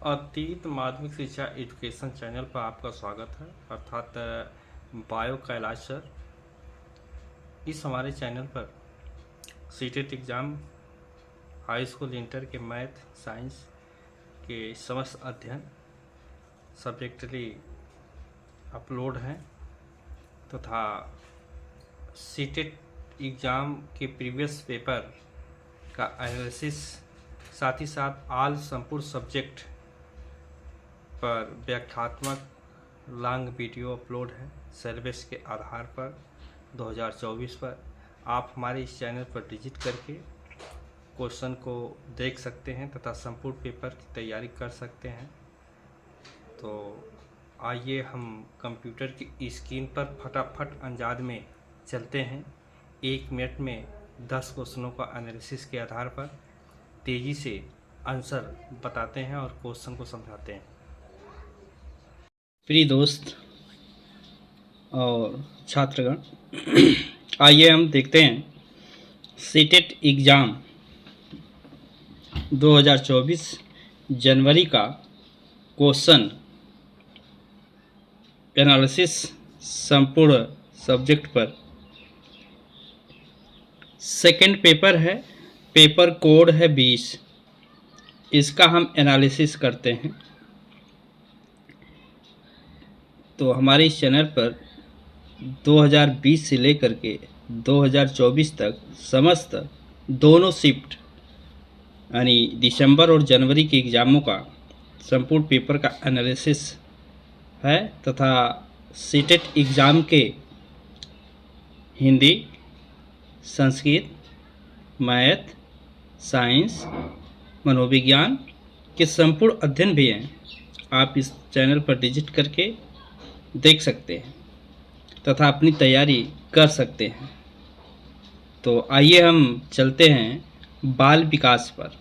अतीत माध्यमिक शिक्षा एजुकेशन चैनल पर आपका स्वागत है, अर्थात बायो कैलाश सर। इस हमारे चैनल पर CTET exam, high school, inter के मैथ साइंस के समस्त अध्ययन सब्जेक्टली अपलोड हैं तथा सीटेट एग्ज़ाम के प्रीवियस पेपर का एनालिसिस, साथ ही साथ ऑल संपूर्ण सब्जेक्ट पर व्याख्यात्मक लॉन्ग वीडियो अपलोड है सिलेबस के आधार पर 2024 पर। आप हमारे इस चैनल पर विजिट करके क्वेश्चन को देख सकते हैं तथा संपूर्ण पेपर की तैयारी कर सकते हैं। तो आइए हम कंप्यूटर की स्क्रीन पर फटाफट अंदाज में चलते हैं। 1 मिनट में 10 क्वेश्चनों का एनालिसिस के आधार पर तेज़ी से आंसर बताते हैं और क्वेश्चन को समझाते हैं। प्रिय दोस्त और छात्रगण, आइए हम देखते हैं सीटेट एग्ज़ाम 2024 जनवरी का क्वेश्चन एनालिसिस संपूर्ण सब्जेक्ट पर। सेकंड पेपर है, पेपर कोड है 20। इसका हम एनालिसिस करते हैं। तो हमारे इस चैनल पर 2020 से लेकर के 2024 तक समस्त दोनों शिफ्ट यानी दिसंबर और जनवरी के एग्ज़ामों का संपूर्ण पेपर का एनालिसिस है तथा सीटेट एग्ज़ाम के हिंदी, संस्कृत, मैथ, साइंस, मनोविज्ञान के संपूर्ण अध्ययन भी हैं। आप इस चैनल पर विजिट करके देख सकते हैं तथा अपनी तैयारी कर सकते हैं। तो आइए हम चलते हैं बाल विकास पर।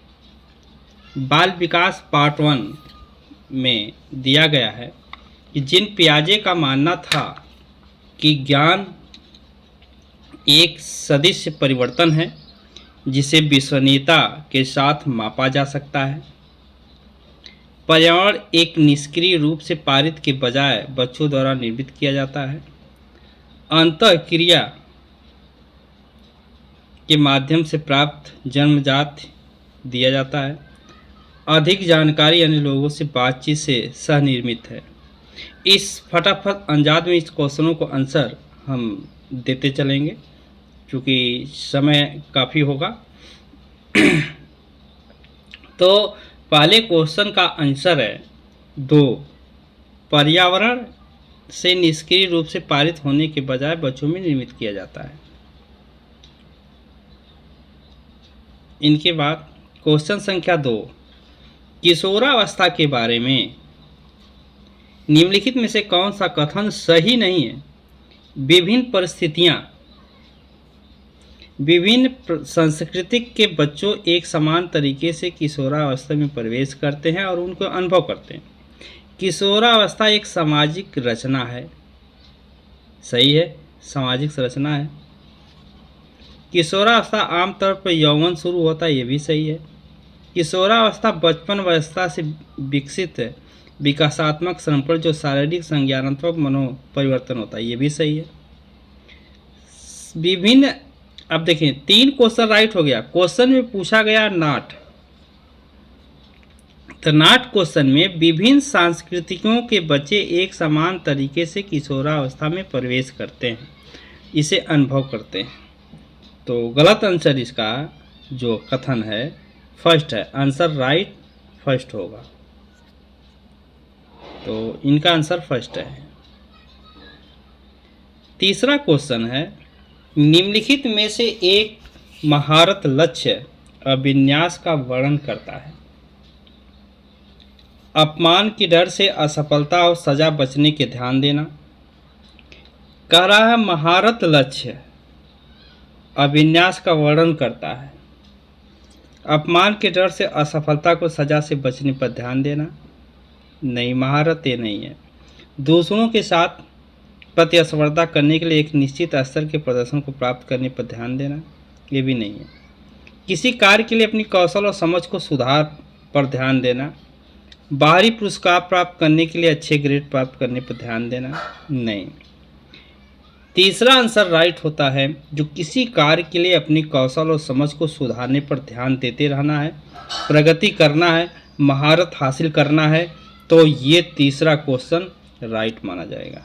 बाल विकास पार्ट 1 में दिया गया है कि जिन पियाजे का मानना था कि ज्ञान एक सदिश परिवर्तन है जिसे विश्वसनीयता के साथ मापा जा सकता है, पर्यावरण एक निष्क्रिय रूप से पारित के बजाय बच्चों द्वारा निर्मित किया जाता है, अंतःक्रिया के माध्यम से प्राप्त जन्मजात दिया जाता है, अधिक जानकारी अन्य लोगों से बातचीत से सह निर्मित है। इस फटाफट अंदाज में इस क्वेश्चनों को आंसर हम देते चलेंगे क्योंकि समय काफ़ी होगा। तो पहले क्वेश्चन का आंसर है 2। पर्यावरण से निष्क्रिय रूप से पारित होने के बजाय बच्चों में निर्मित किया जाता है। इनके बाद क्वेश्चन संख्या 2, किशोरावस्था के बारे में निम्नलिखित में से कौन सा कथन सही नहीं है? विभिन्न परिस्थितियां, विभिन्न सांस्कृतिक के बच्चों एक समान तरीके से किशोरावस्था में प्रवेश करते हैं और उनको अनुभव करते हैं। किशोरावस्था एक सामाजिक रचना है। सही है, सामाजिक रचना है। किशोरावस्था आमतौर पर यौवन शुरू होता है, ये भी सही है। किशोरावस्था बचपन अवस्था से विकसित है, विकासात्मक संपर्क जो शारीरिक संज्ञानात्मक मनोपरिवर्तन होता है, ये भी सही है। विभिन्न, अब देखिए 3 क्वेश्चन राइट हो गया। क्वेश्चन में पूछा गया नाट, तो नाट क्वेश्चन में विभिन्न सांस्कृतिकों के बच्चे एक समान तरीके से किशोरावस्था में प्रवेश करते हैं, इसे अनुभव करते हैं। तो गलत आंसर इसका जो कथन है फर्स्ट है, आंसर राइट फर्स्ट होगा। तो इनका आंसर फर्स्ट है। तीसरा क्वेश्चन है, निम्नलिखित में से एक महारत लक्ष्य अभिन्यास का वर्णन करता है। अपमान के डर से असफलता और सजा बचने के ध्यान देना। कह रहा है महारत लक्ष्य अभिन्यास का वर्णन करता है। अपमान के डर से असफलता को सजा से बचने पर ध्यान देना, नहीं, महारत ये नहीं है। दूसरों के साथ प्रतिस्पर्धा करने के लिए एक निश्चित स्तर के प्रदर्शन को प्राप्त करने पर ध्यान देना, ये भी नहीं है। किसी कार्य के लिए अपनी कौशल और समझ को सुधार पर ध्यान देना, बाहरी पुरस्कार प्राप्त करने के लिए अच्छे ग्रेड प्राप्त करने पर ध्यान देना, नहीं। तीसरा आंसर राइट होता है, जो किसी कार्य के लिए अपनी कौशल और समझ को सुधारने पर ध्यान देते रहना है, प्रगति करना है, महारत हासिल करना है, तो ये तीसरा क्वेश्चन राइट माना जाएगा।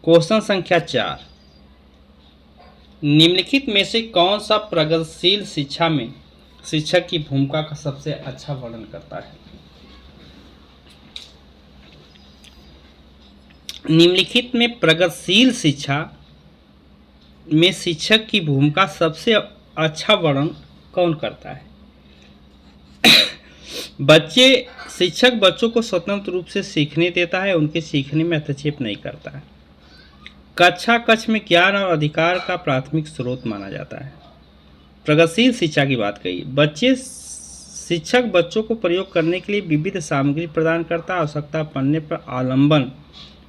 क्वेश्चन संख्या 4, निम्नलिखित में से कौन सा प्रगतिशील शिक्षा में शिक्षक की भूमिका का सबसे अच्छा वर्णन करता है? निम्नलिखित में प्रगतिशील शिक्षा में शिक्षक की भूमिका सबसे अच्छा वर्णन कौन करता है? शिक्षक बच्चों को स्वतंत्र रूप से सीखने देता है, उनके सीखने में हस्तक्षेप नहीं करता है। कक्षा कक्ष में ज्ञान और अधिकार का प्राथमिक स्रोत माना जाता है। प्रगतिशील शिक्षा की बात कही, शिक्षक बच्चों को प्रयोग करने के लिए विविध सामग्री प्रदान करता है, आवश्यकता पड़ने पर आलंबन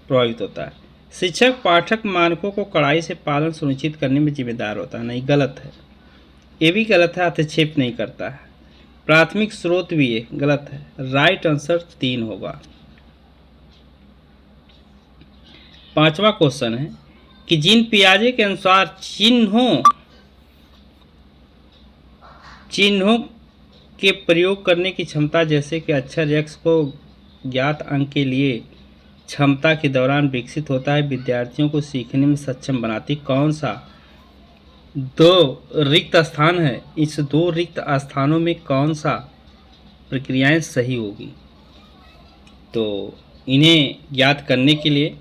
प्रभावित होता है। शिक्षक पाठक मानकों को कड़ाई से पालन सुनिश्चित करने में जिम्मेदार होता है, नहीं, गलत है, ये भी गलत है। हस्तक्षेप नहीं करता है, प्राथमिक स्रोत भी ये गलत है। राइट आंसर 3 होगा। 5वां क्वेश्चन है कि जीन पियाजे के अनुसार चिन्हों के प्रयोग करने की क्षमता, जैसे कि अक्षर X को ज्ञात अंक के लिए क्षमता के दौरान विकसित होता है, विद्यार्थियों को सीखने में सक्षम बनाती। कौन सा 2 रिक्त स्थान है? इस 2 रिक्त स्थानों में कौन सा प्रक्रियाएं सही होगी? तो इन्हें ज्ञात करने के लिए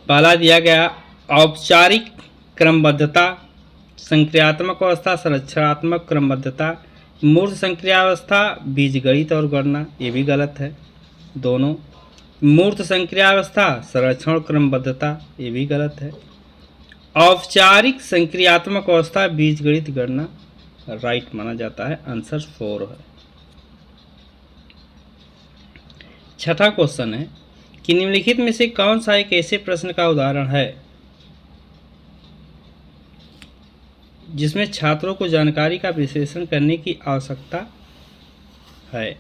पहला दिया गया औपचारिक क्रमबद्धता, संक्रियात्मक अवस्था, संरचनात्मक क्रमबद्धता, मूर्त संक्रियावस्था, बीजगणित और गणना, ये भी गलत है दोनों। मूर्त संक्रियावस्था, संरक्षण क्रमबद्धता, ये भी गलत है। औपचारिक संक्रियात्मक अवस्था, बीजगणित, गणना राइट माना जाता है, आंसर 4 है। 6ठा क्वेश्चन है कि निम्नलिखित में से कौन सा एक ऐसे प्रश्न का उदाहरण है जिसमें छात्रों को जानकारी का विश्लेषण करने की आवश्यकता है?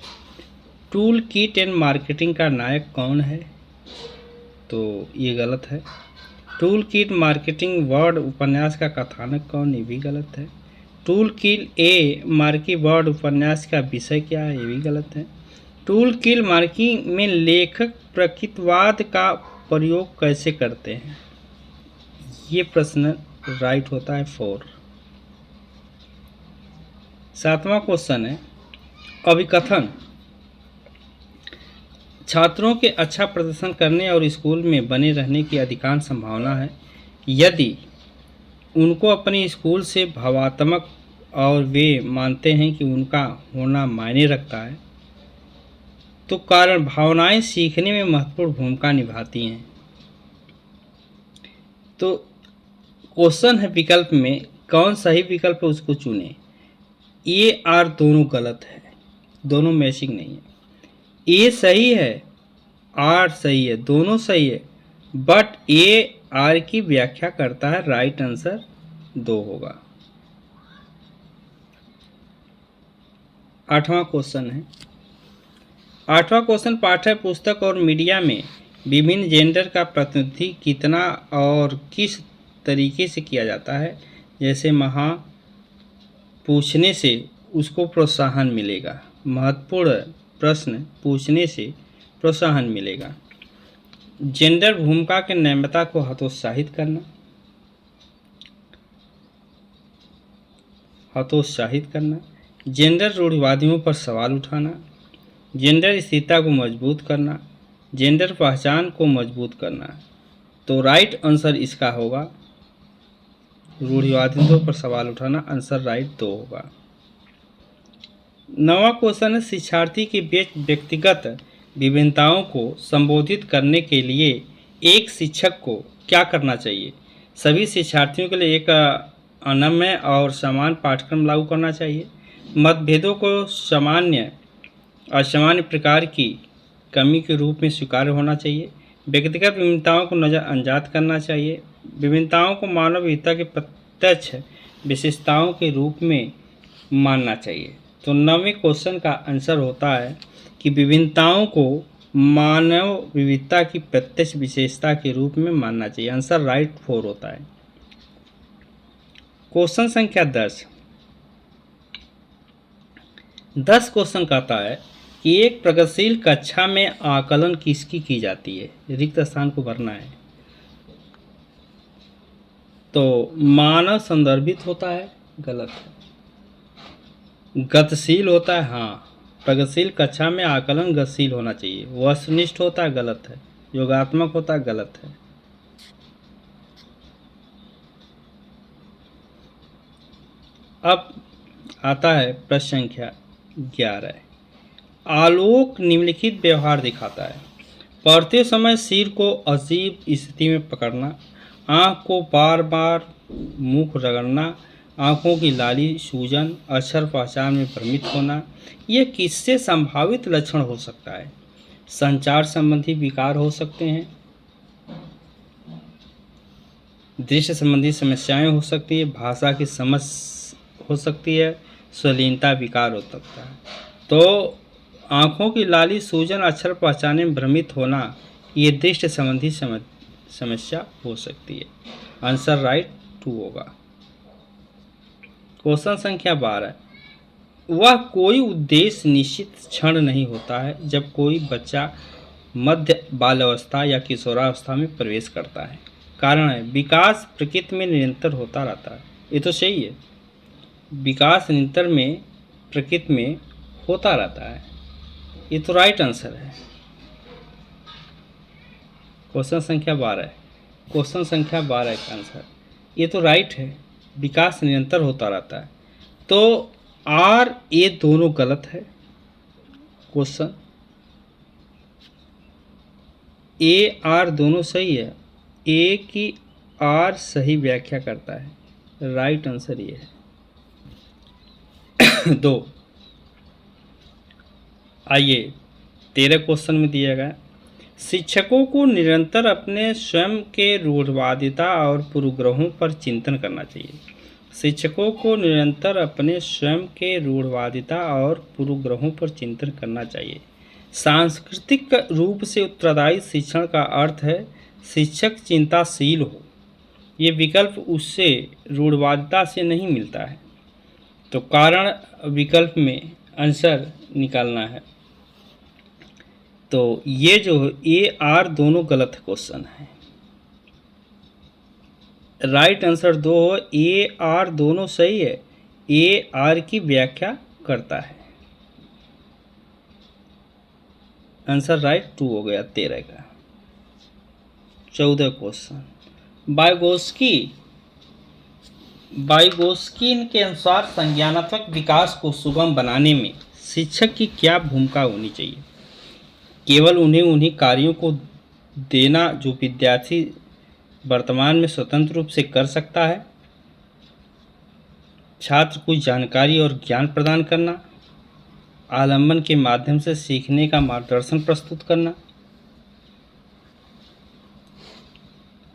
टूल किट एंड मार्केटिंग का नायक कौन है? तो ये गलत है। टूल किट मार्केटिंग वर्ड उपन्यास का कथानक कौन? ये भी गलत है। टूल किट मार्की वर्ड उपन्यास का विषय क्या है? ये भी गलत है। टूल किट मार्की में लेखक प्रकृतिवाद का प्रयोग कैसे करते हैं? ये प्रश्न राइट होता है 4। 7वां क्वेश्चन है अभिकथन। छात्रों के अच्छा प्रदर्शन करने और स्कूल में बने रहने की अधिकांश संभावना है यदि उनको अपने स्कूल से भावात्मक और वे मानते हैं कि उनका होना मायने रखता है, तो कारण भावनाएं सीखने में महत्वपूर्ण भूमिका निभाती हैं। तो क्वेश्चन है विकल्प में कौन सही विकल्प है उसको चुने। ए आर दोनों गलत है, दोनों मैचिंग नहीं है। ए सही है, आर सही है, दोनों सही है, बट ए आर की व्याख्या करता है। राइट आंसर 2 होगा। 8वां क्वेश्चन है। 8वां क्वेश्चन पाठ्य पुस्तक और मीडिया में विभिन्न जेंडर का प्रतिनिधि कितना और किस तरीके से किया जाता है? जैसे पूछने से उसको प्रोत्साहन मिलेगा, महत्वपूर्ण प्रश्न पूछने से प्रोत्साहन मिलेगा। जेंडर भूमिका के नैतिकता को हतोत्साहित करना, जेंडर रूढ़िवादियों पर सवाल उठाना, जेंडर स्थिरता को मजबूत करना, जेंडर पहचान को मजबूत करना। तो राइट आंसर इसका होगा रूढ़िवादियों पर सवाल उठाना, आंसर राइट 2 होगा। 9वां क्वेश्चन है शिक्षार्थी के बीच व्यक्तिगत विभिन्नताओं को संबोधित करने के लिए एक शिक्षक को क्या करना चाहिए? सभी शिक्षार्थियों के लिए एक अनम्य और समान पाठ्यक्रम लागू करना चाहिए। मतभेदों को असामान्य प्रकार की कमी के रूप में स्वीकार्य होना चाहिए। व्यक्तिगत विभिन्नताओं को नज़रअंदाज करना चाहिए। विभिन्नताओं को मानव विविधता के प्रत्यक्ष विशेषताओं के रूप में मानना चाहिए। तो 9वें क्वेश्चन का आंसर होता है कि विभिन्नताओं को मानव विविधता की प्रत्यक्ष विशेषता के रूप में मानना चाहिए। आंसर राइट 4 होता है। क्वेश्चन संख्या 10 क्वेश्चन कहता है कि एक प्रगतिशील कक्षा में आकलन किसकी की जाती है? रिक्त स्थान को भरना है। तो मानव संदर्भित होता है, गलत है। गतिशील होता है, हाँ। प्रगतिशील कक्षा में आकलन गतिशील होना चाहिए। वस्तुनिष्ठ होता है, गलत है। योगात्मक होता है, गलत है। अब आता है प्रश्न संख्या 11। आलोक निम्नलिखित व्यवहार दिखाता है। पढ़ते समय सिर को अजीब स्थिति में पकड़ना, आँख को बार बार मुख रगड़ना, आँखों की लाली सूजन, अक्षर पहचान में भ्रमित होना, ये किससे संभावित लक्षण हो सकता है? संचार संबंधी विकार हो सकते हैं, दृश्य संबंधी समस्याएं हो सकती है, भाषा की समझ हो सकती है, स्वलीनता विकार हो सकता है। तो आँखों की लाली सूजन, अक्षर पहचाने में भ्रमित होना, ये दृष्टि संबंधी समस्या हो सकती है। आंसर राइट 2 होगा। क्वेश्चन संख्या 12। वह कोई उद्देश्य निश्चित क्षण नहीं होता है जब कोई बच्चा मध्य बाल्यावस्था या किशोरावस्था में प्रवेश करता है। कारण है विकास प्रकृति में निरंतर होता रहता है। ये तो सही है, विकास निरंतर में प्रकृति में होता रहता है। ये तो राइट आंसर है। क्वेश्चन संख्या 12 का आंसर ये तो राइट है, विकास निरंतर होता रहता है। तो आर ए दोनों गलत है। क्वेश्चन ए आर दोनों सही है। ए की आर सही व्याख्या करता है, राइट आंसर ये है। 2 आइए 13 क्वेश्चन में दिया गया। शिक्षकों को निरंतर अपने स्वयं के रूढ़वादिता और पूर्वग्रहों पर चिंतन करना चाहिए। शिक्षकों को निरंतर अपने स्वयं के रूढ़वादिता और पूर्वग्रहों पर चिंतन करना चाहिए। सांस्कृतिक रूप से उत्तरदायी शिक्षण का अर्थ है शिक्षक चिंताशील हो। ये विकल्प उससे रूढ़वादिता से नहीं मिलता है। तो कारण विकल्प में आंसर निकालना है। तो ये जो ए आर दोनों गलत क्वेश्चन है। राइट आंसर 2 हो, ए आर दोनों सही है। ए आर की व्याख्या करता है। आंसर राइट 2 हो गया 13 का। 14 क्वेश्चन। बाइगोस्किन के अनुसार संज्ञानात्मक विकास को सुगम बनाने में शिक्षक की क्या भूमिका होनी चाहिए? केवल उन्हीं कार्यों को देना जो विद्यार्थी वर्तमान में स्वतंत्र रूप से कर सकता है, छात्र को जानकारी और ज्ञान प्रदान करना, आलम्बन के माध्यम से सीखने का मार्गदर्शन प्रस्तुत करना,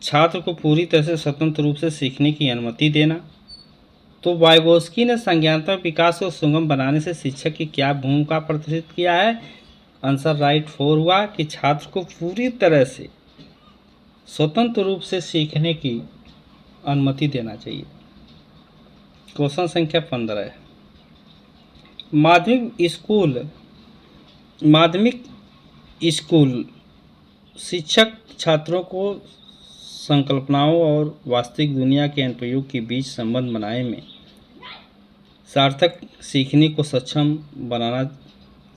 छात्र को पूरी तरह से स्वतंत्र रूप से सीखने की अनुमति देना। तो वाइगोस्की ने संज्ञानात्मक विकास को सुगम बनाने से शिक्षक की क्या भूमिका प्रदर्शित किया है? आंसर राइट 4 हुआ कि छात्र को पूरी तरह से स्वतंत्र रूप से सीखने की अनुमति देना चाहिए। क्वेश्चन संख्या 15। माध्यमिक स्कूल शिक्षक छात्रों को संकल्पनाओं और वास्तविक दुनिया के अनुप्रयोग के बीच संबंध बनाने में सार्थक सीखने को सक्षम बनाना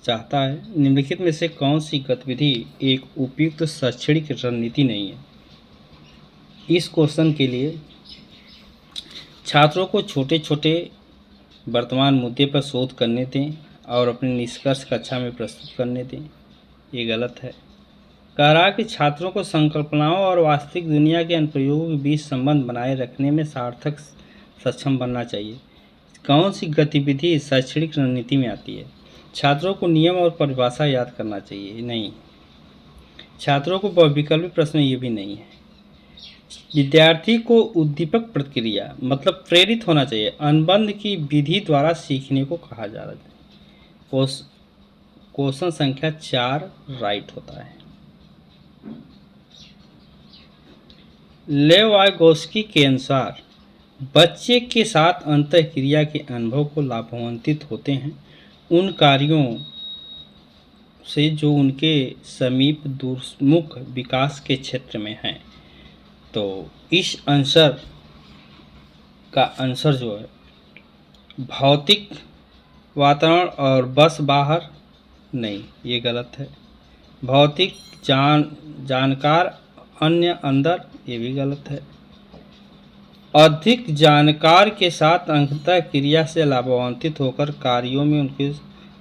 चाहता है। निम्नलिखित में से कौन सी गतिविधि एक उपयुक्त शैक्षणिक रणनीति नहीं है? इस क्वेश्चन के लिए छात्रों को छोटे छोटे वर्तमान मुद्दे पर शोध करने दें और अपने निष्कर्ष कक्षा में प्रस्तुत करने दें। ये गलत है। कह रहा कि छात्रों को संकल्पनाओं और वास्तविक दुनिया के अनुप्रयोगों के बीच संबंध बनाए रखने में सार्थक सक्षम बनना चाहिए। कौन सी गतिविधि शैक्षणिक रणनीति में आती है? छात्रों को नियम और परिभाषा याद करना चाहिए, नहीं। छात्रों को बहुविकल्पी प्रश्न, ये भी नहीं है। विद्यार्थी को उद्दीपक प्रक्रिया मतलब प्रेरित होना चाहिए। अनुबंध की विधि द्वारा सीखने को कहा जा रहा है। क्वेश्चन संख्या 4 राइट होता है। लेवाइगोस्की के अनुसार बच्चे के साथ अंतःक्रिया के अनुभव को लाभान्वित होते हैं उन कार्यों से जो उनके समीप दूरमुख विकास के क्षेत्र में हैं। तो इस आंसर का आंसर जो है भौतिक वातावरण और बस बाहर नहीं, ये गलत है। भौतिक जानकार अन्य अंदर, ये भी गलत है। अधिक जानकार के साथ अंतःक्रिया से लाभान्वित होकर कार्यों में उनके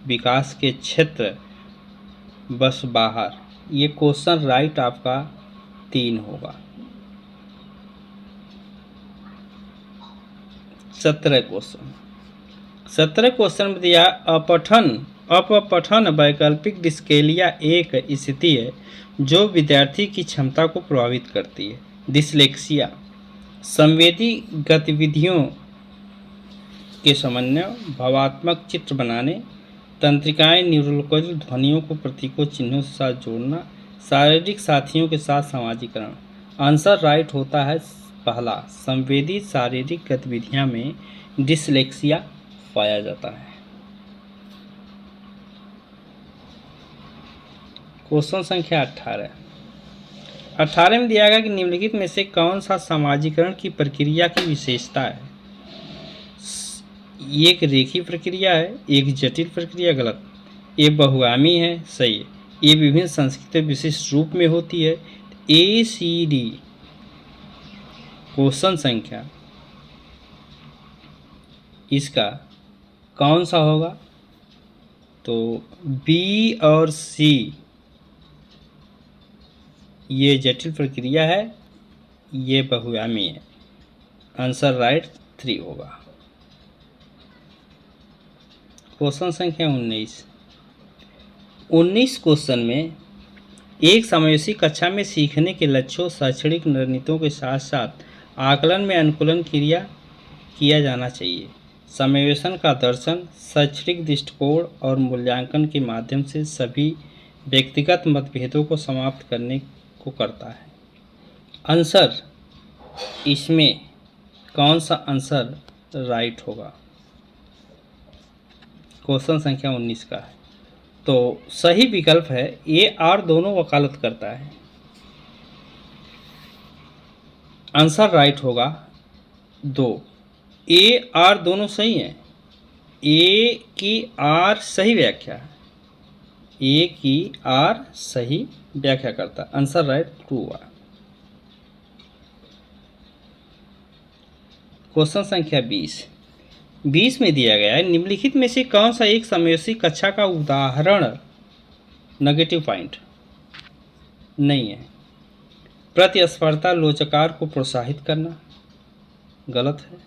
विकास के क्षेत्र बस बाहर, ये क्वेश्चन राइट आपका 3 होगा। 17 क्वेश्चन में दिया अपठन वैकल्पिक डिस्केलिया एक स्थिति है जो विद्यार्थी की क्षमता को प्रभावित करती है। डिसलेक्सिया संवेदी गतिविधियों के समन्वय, भावात्मक चित्र बनाने, तंत्रिकाएं न्यूरोलॉजिकल ध्वनियों को प्रतीकों चिन्हों के साथ जोड़ना, शारीरिक साथियों के साथ सामाजिकरण। आंसर राइट होता है पहला, संवेदी शारीरिक गतिविधियां में डिसलेक्सिया पाया जाता है। क्वेश्चन संख्या 18 में दिया गया कि निम्नलिखित में से कौन सा सामाजिकरण की प्रक्रिया की विशेषता है। एक रेखीय प्रक्रिया है, एक जटिल प्रक्रिया, गलत। ये बहुआमी है, सही है। ये विभिन्न संस्कृति विशिष्ट रूप में होती है। ACD क्वेश्चन संख्या इसका कौन सा होगा, तो B और C ये जटिल प्रक्रिया है, ये बहुआमी है। आंसर राइट 3 होगा। क्वेश्चन संख्या 19 क्वेश्चन में एक समावेशी कक्षा में सीखने के लक्ष्यों, शैक्षणिक रणनीतियों के साथ साथ आकलन में अनुकूलन किया जाना चाहिए। समावेशन का दर्शन शैक्षणिक दृष्टिकोण और मूल्यांकन के माध्यम से सभी व्यक्तिगत मतभेदों को समाप्त करने को करता है। आंसर इसमें कौन सा आंसर राइट होगा, क्वेश्चन संख्या 19 का है। तो सही विकल्प है AR दोनों वकालत करता है। आंसर राइट होगा 2, AR दोनों सही है। A की R सही व्याख्या है, A की R सही व्याख्या करता है। आंसर राइट 2 हुआ। क्वेश्चन संख्या 20 में दिया गया है निम्नलिखित में से कौन सा एक समावेशी कक्षा का उदाहरण नेगेटिव पॉइंट नहीं है। प्रतिस्पर्धा लोचकार को प्रोत्साहित करना, गलत है।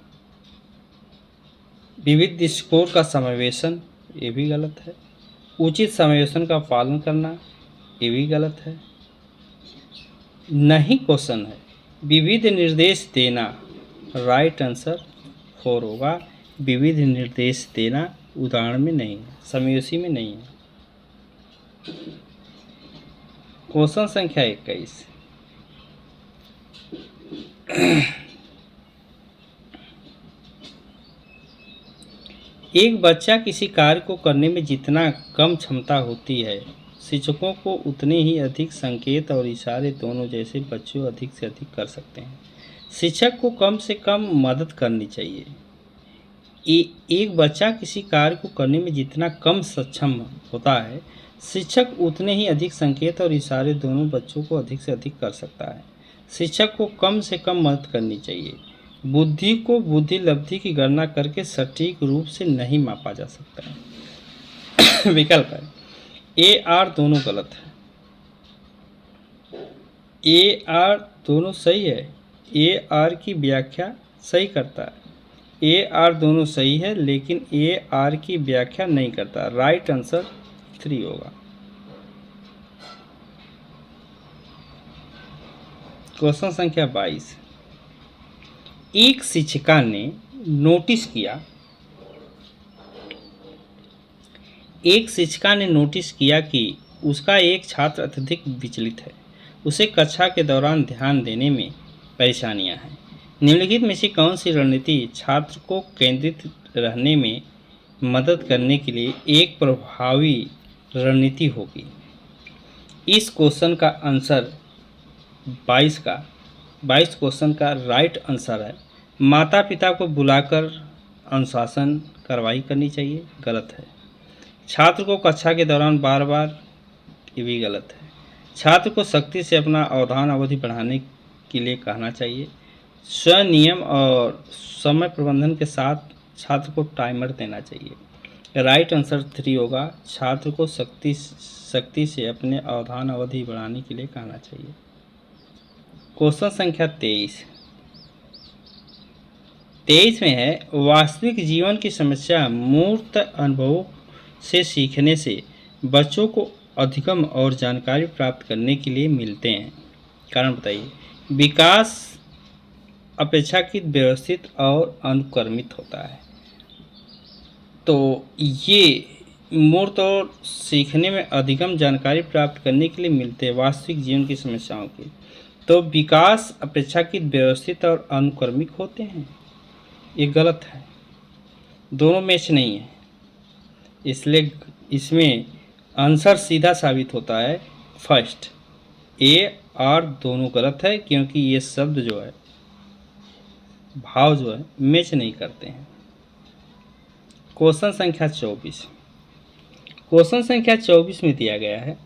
विविध दृष्टिकोण का समावेशन, ये भी गलत है। उचित समावेशन का पालन करना, ये भी गलत है। नहीं क्वेश्चन है विविध निर्देश देना, राइट आंसर 4 होगा। विविध निर्देश देना उदाहरण में नहीं है, समावेशी में नहीं है। क्वेश्चन संख्या 21 एक बच्चा किसी कार्य को करने में जितना कम क्षमता होती है, शिक्षकों को उतने ही अधिक संकेत और इशारे दोनों जैसे बच्चों अधिक से अधिक कर सकते हैं। शिक्षक को कम से कम मदद करनी चाहिए। एक बच्चा किसी कार्य को करने में जितना कम सक्षम होता है, शिक्षक उतने ही अधिक संकेत और इशारे दोनों बच्चों को अधिक से अधिक कर सकता है। शिक्षक को कम से कम मदद करनी चाहिए। बुद्धि को बुद्धि लब्धि की गणना करके सटीक रूप से नहीं मापा जा सकता है। विकल्प है AR दोनों गलत है, AR दोनों सही है। AR की व्याख्या सही करता है। AR दोनों सही है लेकिन AR की व्याख्या नहीं करता। राइट आंसर 3 होगा। क्वेश्चन संख्या 22। एक शिक्षिका ने नोटिस किया कि उसका एक छात्र अत्यधिक विचलित है। उसे कक्षा के दौरान ध्यान देने में परेशानियां हैं। निम्नलिखित में से कौन सी रणनीति छात्र को केंद्रित रहने में मदद करने के लिए एक प्रभावी रणनीति होगी? इस क्वेश्चन का आंसर 22 क्वेश्चन का राइट आंसर है माता पिता को बुलाकर अनुशासन कार्रवाई करनी चाहिए। गलत है। छात्र को कक्षा के दौरान बार बार, ये भी गलत है। छात्र को सख्ती से अपना अवधान अवधि बढ़ाने के लिए कहना चाहिए। स्वनियम और समय प्रबंधन के साथ छात्र को टाइमर देना चाहिए। राइट आंसर 3 होगा। छात्र को सख्ती से अपने अवधान अवधि बढ़ाने के लिए कहना चाहिए। क्वेश्चन संख्या 23 में है, वास्तविक जीवन की समस्या मूर्त अनुभवों से सीखने से बच्चों को अधिगम और जानकारी प्राप्त करने के लिए मिलते हैं। कारण बताइए। विकास अपेक्षाकृत व्यवस्थित और अनुक्रमित होता है। तो ये मूर्त और सीखने में अधिगम जानकारी प्राप्त करने के लिए मिलते हैं वास्तविक जीवन की समस्याओं की। तो विकास अपेक्षाकृत व्यवस्थित और अनुक्रमिक होते हैं। ये गलत है। दोनों मैच नहीं है, इसलिए इसमें आंसर सीधा साबित होता है फर्स्ट। ए और दोनों गलत है, क्योंकि ये शब्द जो है, भाव जो है, मैच नहीं करते हैं। क्वेश्चन संख्या 24 में दिया गया है,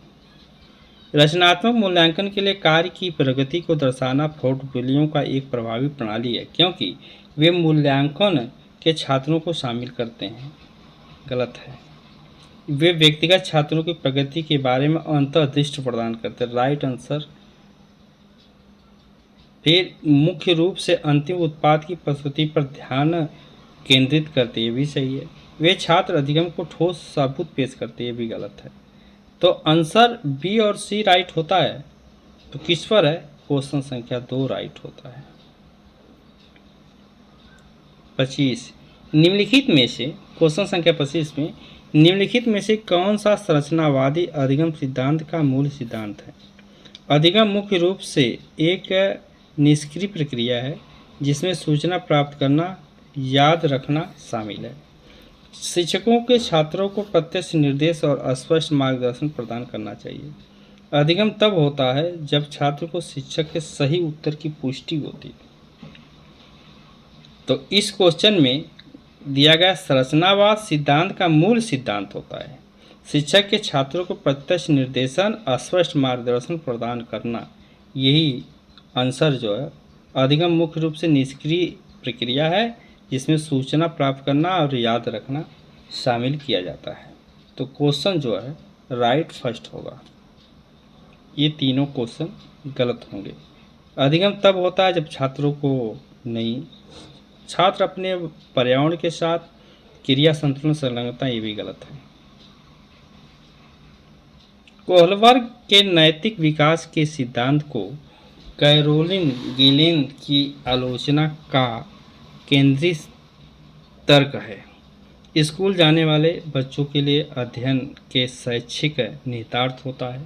रचनात्मक मूल्यांकन के लिए कार्य की प्रगति को दर्शाना पोर्टफोलियो का एक प्रभावी प्रणाली है, क्योंकि वे मूल्यांकन के छात्रों को शामिल करते हैं। गलत है। वे व्यक्तिगत छात्रों की प्रगति के बारे में अंतर्दृष्टि प्रदान करते हैं। Right answer. फिर मुख्य रूप से अंतिम उत्पाद की प्रस्तुति पर ध्यान केंद्रित करते, ये भी सही है। वे छात्र अधिगम को ठोस सबूत पेश करते, ये भी गलत है। तो आंसर बी और सी राइट होता है। तो किस पर है? क्वेश्चन संख्या 2 राइट होता है। 25 निम्नलिखित में से, क्वेश्चन संख्या 25 में निम्नलिखित में से कौन सा संरचनावादी अधिगम सिद्धांत का मूल सिद्धांत है? अधिगम मुख्य रूप से एक निष्क्रिय प्रक्रिया है जिसमें सूचना प्राप्त करना, याद रखना शामिल है। शिक्षकों के छात्रों को प्रत्यक्ष निर्देश और स्पष्ट मार्गदर्शन प्रदान करना चाहिए। अधिगम तब होता है जब छात्र को शिक्षक के सही उत्तर की पुष्टि होती है। तो इस क्वेश्चन में दिया गया संरचनावाद सिद्धांत का मूल सिद्धांत होता है शिक्षक के छात्रों को प्रत्यक्ष निर्देशन, स्पष्ट मार्गदर्शन प्रदान करना। यही आंसर जो है, अधिगम मुख्य रूप से निष्क्रिय प्रक्रिया है जिसमें सूचना प्राप्त करना और याद रखना शामिल किया जाता है। तो क्वेश्चन जो है राइट फर्स्ट होगा। ये तीनों क्वेश्चन गलत होंगे। अधिगम तब होता है जब छात्रों को छात्र अपने पर्यावरण के साथ क्रिया संतुलन संलग्नता, ये भी गलत है। कोहलबर्ग के नैतिक विकास के सिद्धांत को कैरोलिन गिलेन की आलोचना का केंद्रीय तर्क है। स्कूल जाने वाले बच्चों के लिए अध्ययन के शैक्षिक निहितार्थ होता है,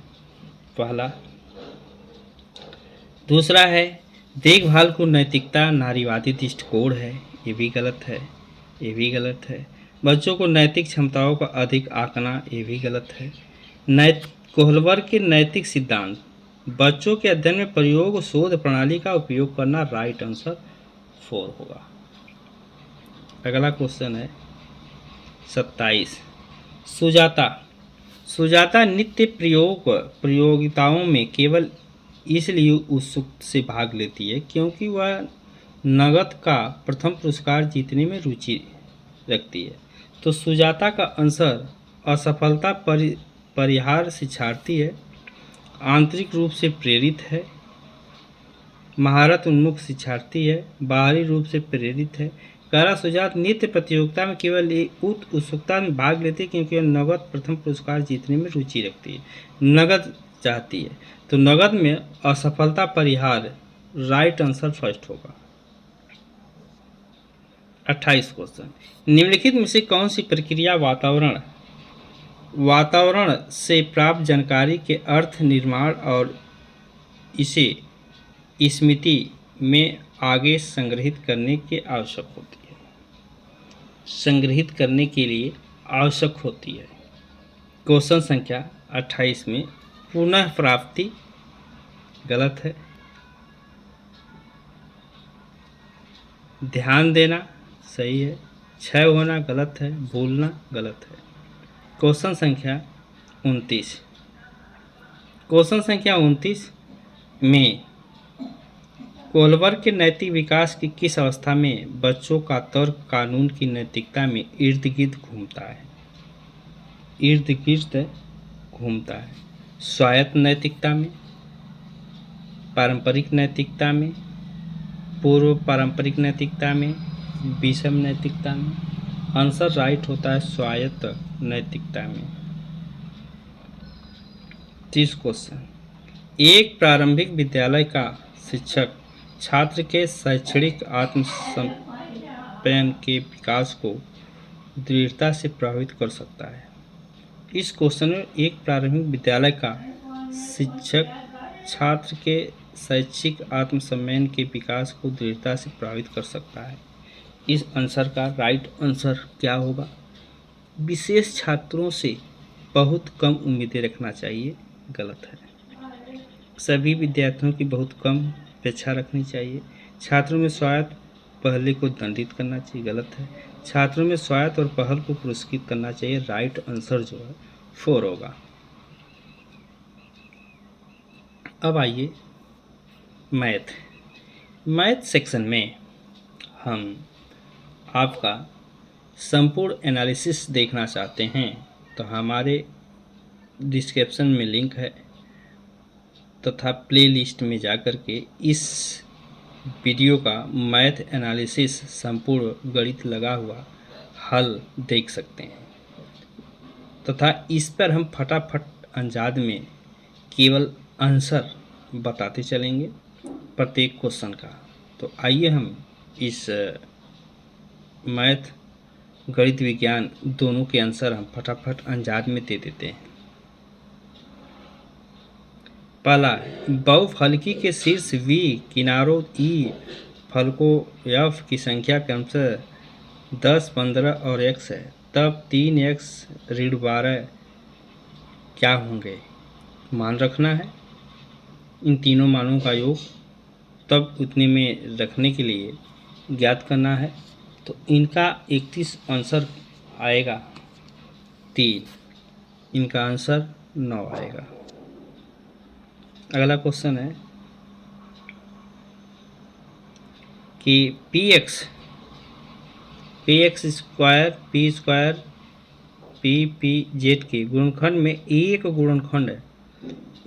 पहला। दूसरा है देखभाल को नैतिकता नारीवादी दृष्टिकोण है, ये भी गलत है, ये भी गलत है। बच्चों को नैतिक क्षमताओं का अधिक आंकना, ये भी गलत है। कोहलबर्ग के नैतिक सिद्धांत, बच्चों के अध्ययन में प्रयोग शोध प्रणाली का उपयोग करना, राइट आंसर 4 होगा। अगला क्वेश्चन है 27। सुजाता नित्य प्रतियोगिताओं में केवल इसलिए उत्सुक से भाग लेती है क्योंकि वह नगद का प्रथम पुरस्कार जीतने में रुचि रखती है। तो सुजाता का आंसर असफलता परिहार शिक्षार्थी है, आंतरिक रूप से प्रेरित है, महारत उन्मुख शिक्षार्थी है, बाहरी रूप से प्रेरित है। कारा सुजात नित्य प्रतियोगिता में केवल उत्सुकता में भाग लेती है क्योंकि वह नगद प्रथम पुरस्कार जीतने में रुचि रखती है, नगद चाहती है। तो नगद में असफलता परिहार राइट आंसर फर्स्ट होगा। 28 क्वेश्चन, निम्नलिखित में से कौन सी प्रक्रिया वातावरण से प्राप्त जानकारी के अर्थ निर्माण और इसे स्मृति में आगे संग्रहित करने के आवश्यक होती है, संग्रहित करने के लिए आवश्यक होती है। क्वेश्चन संख्या 28 में पुनः प्राप्ति गलत है, ध्यान देना सही है, क्षय होना गलत है, भूलना गलत है। क्वेश्चन संख्या 29, क्वेश्चन संख्या 29 में कोलबर्ग के नैतिक विकास की किस अवस्था में बच्चों का तर्क कानून की नैतिकता में इर्द गिर्द घूमता है? इर्द गिर्द घूमता है। स्वायत्त नैतिकता में, पारंपरिक नैतिकता में, पूर्व पारंपरिक नैतिकता में, विषम नैतिकता में। आंसर राइट होता है स्वायत्त नैतिकता में। 30 क्वेश्चन, एक प्रारंभिक विद्यालय का शिक्षक छात्र के शैक्षणिक आत्मसंपयन के विकास को दृढ़ता से प्रभावित कर सकता है। इस क्वेश्चन में एक प्रारंभिक विद्यालय का शिक्षक छात्र के शैक्षिक आत्मसंपयन के विकास को दृढ़ता से प्रभावित कर सकता है। इस आंसर का राइट आंसर क्या होगा? विशेष छात्रों से बहुत कम उम्मीदें रखना चाहिए, गलत है। सभी विद्यार्थियों की बहुत कम अपेक्षा रखनी चाहिए। छात्रों में स्वायत्त पहले को दंडित करना चाहिए, गलत है। छात्रों में स्वायत्त और पहल को पुरस्कृत करना चाहिए। राइट आंसर जो है 4 होगा। अब आइए मैथ सेक्शन में हम आपका संपूर्ण एनालिसिस देखना चाहते हैं तो हमारे डिस्क्रिप्शन में लिंक है तथा प्लेलिस्ट में जाकर के इस वीडियो का मैथ एनालिसिस संपूर्ण गणित लगा हुआ हल देख सकते हैं तथा इस पर हम फटाफट अंदाज में केवल आंसर बताते चलेंगे प्रत्येक क्वेश्चन का। तो आइए हम इस मैथ गणित विज्ञान दोनों के आंसर हम फटाफट अंदाज में दे देते हैं। पहला, बहुफलकी के शीर्ष V, किनारों E, फलकों F की संख्या क्रमशः 10, 15 और x है, तब 3x ऋण 12 क्या होंगे? मान रखना है इन तीनों मानों का योग, तब उतने में रखने के लिए ज्ञात करना है। तो इनका 31 आंसर आएगा 3, इनका आंसर 9 आएगा। अगला क्वेश्चन है कि px square p square pz के गुणनखंड में एक गुणनखंड है,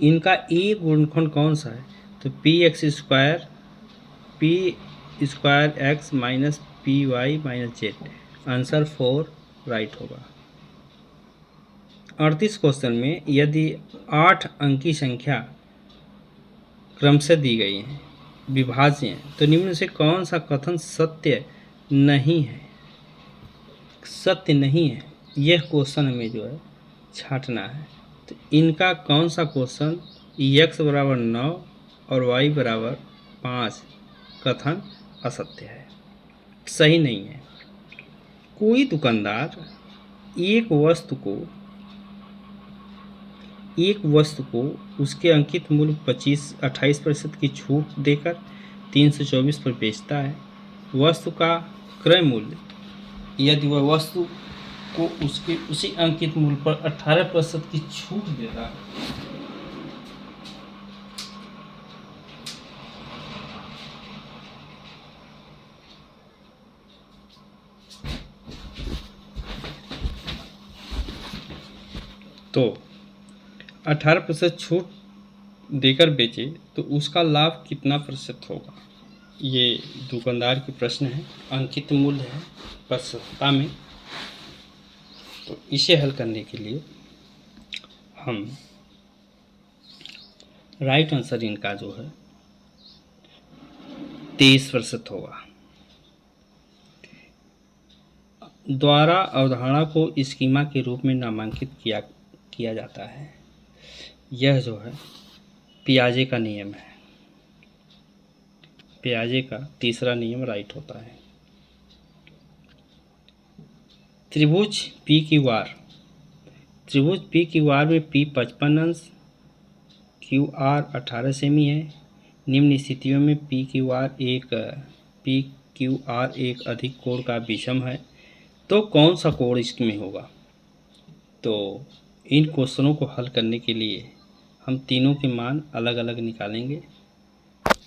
इनका एक गुणनखंड कौन सा है? तो px square x minus py minus z, answer 4 right होगा। 38 क्वेश्चन में यदि 8 अंकी संख्या क्रमशः दी गई हैं, विभाज्य हैं, तो निम्न से कौन सा कथन सत्य नहीं है? सत्य नहीं है, यह क्वेश्चन हमें जो है छांटना है। तो इनका कौन सा क्वेश्चन x बराबर 9 और y बराबर 5 कथन असत्य है, सही नहीं है। कोई दुकानदार एक वस्तु को उसके अंकित मूल्य 28% की छूट देकर 324 पर बेचता है। वस्तु का क्रय मूल्य, यदि वह वस्तु को उसके उसी अंकित मूल्य पर 18% की छूट देता है तो 18% छूट देकर बेचे तो उसका लाभ कितना प्रतिशत होगा? ये दुकानदार के प्रश्न है, अंकित मूल्य है प्रतिशतता में। तो इसे हल करने के लिए हम राइट आंसर इनका जो है 23% होगा। द्वारा अवधारणा को स्कीमा के रूप में नामांकित किया जाता है। यह जो है पियाजे का नियम है। पियाजे का तीसरा नियम राइट होता है। त्रिभुज पी क्यू आर, त्रिभुज पी क्यू आर में पी 55 अंश, क्यू आर 18 सेमी है। निम्न स्थितियों में पी क्यू आर एक अधिक कोण का विषम है, तो कौन सा कोण इसमें होगा? तो इन क्वेश्चनों को हल करने के लिए हम तीनों के मान अलग अलग निकालेंगे।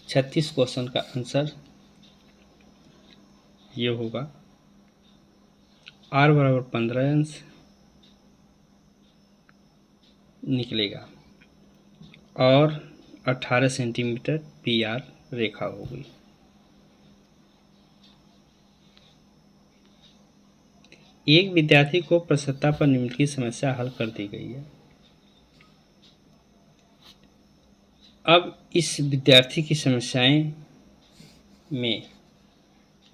36 क्वेश्चन का आंसर ये होगा r बराबर 15 अंश निकलेगा और 18 सेंटीमीटर पी आर रेखा होगी। एक विद्यार्थी को प्रश्नता पर निम्नलिखित समस्या हल कर दी गई है। अब इस विद्यार्थी की समस्याएं में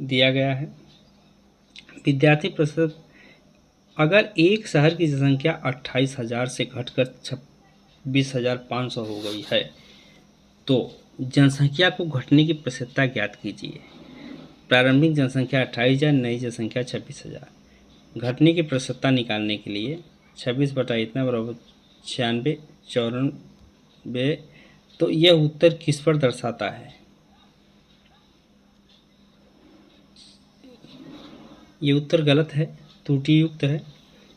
दिया गया है। विद्यार्थी प्रश्न, अगर एक शहर की जनसंख्या 28,000 से घटकर 26,500 हो गई है तो जनसंख्या को घटने की प्रतिशतता ज्ञात कीजिए। प्रारंभिक जनसंख्या 28,000, नई जनसंख्या 26,000। घटने की प्रतिशतता निकालने के लिए 26 बटा इतना बराबर 96, 94। तो यह उत्तर किस पर दर्शाता है? ये उत्तर गलत है, त्रुटि युक्त है।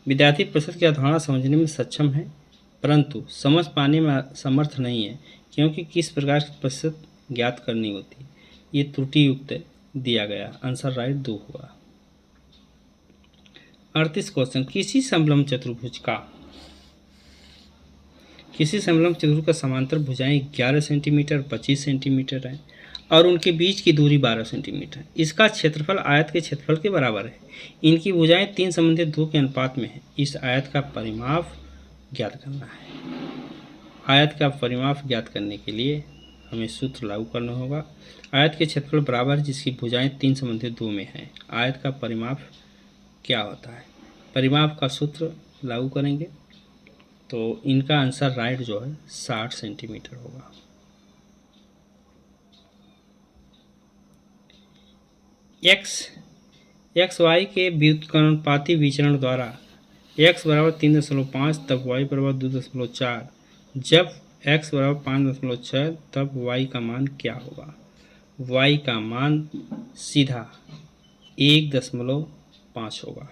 विद्यार्थी प्रतिशत की अवधारणा समझने में सक्षम है परंतु समझ पाने में समर्थ नहीं है, क्योंकि किस प्रकार की प्रतिशत ज्ञात करनी होती है। ये त्रुटि युक्त दिया गया। आंसर राइट 2 हुआ। 38 क्वेश्चन, किसी समलंब चतुर्भुज का समांतर भुजाएं 11 सेंटीमीटर 25 सेंटीमीटर है और उनके बीच की दूरी 12 सेंटीमीटर है। इसका क्षेत्रफल आयत के क्षेत्रफल के बराबर है। इनकी भुजाएं 3 संबंधित 2 के अनुपात में है। इस आयत का परिमाप ज्ञात करना है। आयत का परिमाप ज्ञात करने के लिए हमें सूत्र लागू करना होगा। आयत के क्षेत्रफल बराबर जिसकी भुजाएं 3 संबंधित 2 में है। आयत का परिमाप क्या होता है? परिमाप का सूत्र लागू करेंगे तो इनका आंसर राइट जो है 60 सेंटीमीटर होगा। एक्स वाई के व्युत्क्रमानुपाती विचरण द्वारा x बराबर 3.5 तब y बराबर 2.4, जब x बराबर 5.6 तब y का मान क्या होगा? y का मान सीधा 1.5 होगा।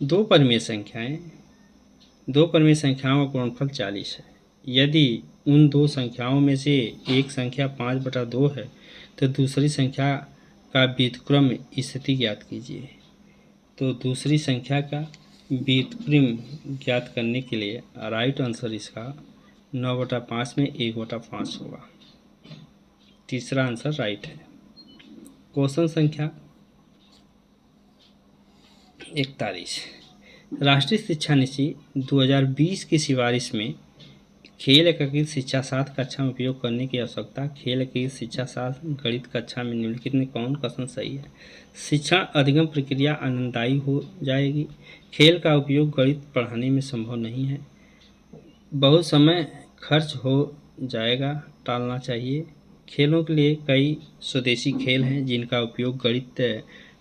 दो परिमेय संख्याओं का गुणनफल 40 है। यदि उन दो संख्याओं में से एक संख्या 5/2 है तो दूसरी संख्या का व्युत्क्रम स्थिति ज्ञात कीजिए। तो दूसरी संख्या का व्युत्क्रम ज्ञात करने के लिए राइट आंसर इसका 9/5 में 1/5 होगा। तीसरा आंसर राइट है। क्वेश्चन संख्या 41, राष्ट्रीय शिक्षा नीति 2020 की सिफारिश में खेल एकीकृत शिक्षा 7 कक्षा में उपयोग करने की आवश्यकता। खेल एकीकृत शिक्षा 7 गणित कक्षा में निम्नलिखित में कौन कथन सही है? शिक्षण अधिगम प्रक्रिया आनंददायी हो जाएगी। खेल का उपयोग गणित पढ़ाने में संभव नहीं है। बहुत समय खर्च हो जाएगा, टालना चाहिए। खेलों के लिए कई स्वदेशी खेल हैं जिनका उपयोग गणित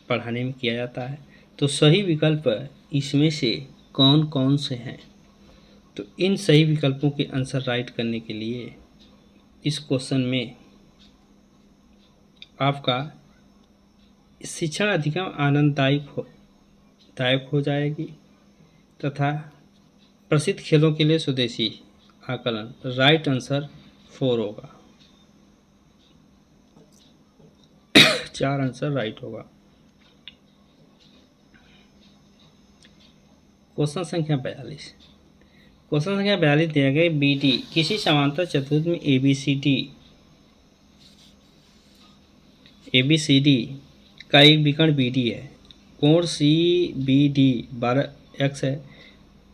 पढ़ाने में किया जाता है। तो सही विकल्प इसमें से कौन कौन से हैं? तो इन सही विकल्पों के आंसर राइट करने के लिए इस क्वेश्चन में आपका शिक्षण अधिगम आनंददायक हो जाएगी तथा प्रसिद्ध खेलों के लिए स्वदेशी आकलन राइट आंसर 4 होगा। 4 आंसर राइट होगा। क्वेश्चन संख्या 42, दिया गया BD किसी समांतर चतुर्भुज में ABCD का एक विकर्ण BD है। कोण CBD 12x है,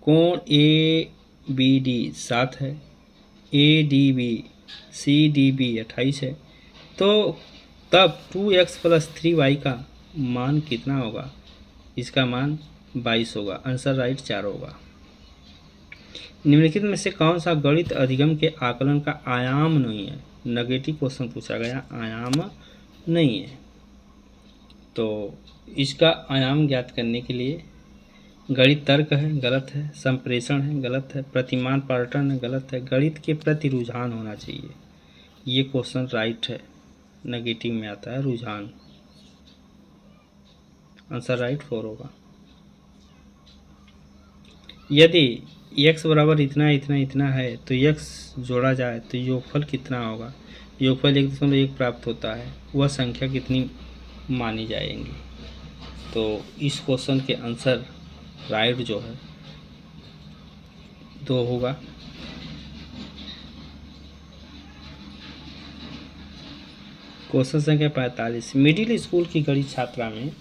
कोण ABD 7 है, ADB CDB 28 है। तो तब 2x प्लस 3y का मान कितना होगा? इसका मान 22 होगा। आंसर राइट 4 होगा। निम्नलिखित में से कौन सा गणित अधिगम के आकलन का आयाम नहीं है? नेगेटिव क्वेश्चन पूछा गया, आयाम नहीं है। तो इसका आयाम ज्ञात करने के लिए गणित तर्क है, गलत है। संप्रेषण है, गलत है। प्रतिमान पैटर्न है, गलत है। गणित के प्रति रुझान होना चाहिए, ये क्वेश्चन राइट है। नेगेटिव में आता है रुझान। आंसर राइट 4 होगा। यदि x बराबर इतना इतना इतना है तो x जोड़ा जाए तो योगफल कितना होगा? योगफल 1.1 प्राप्त होता है। वह संख्या कितनी मानी जाएंगी? तो इस क्वेश्चन के आंसर राइट जो है 2 होगा। क्वेश्चन संख्या 45। मिडिल स्कूल की गणित छात्रा में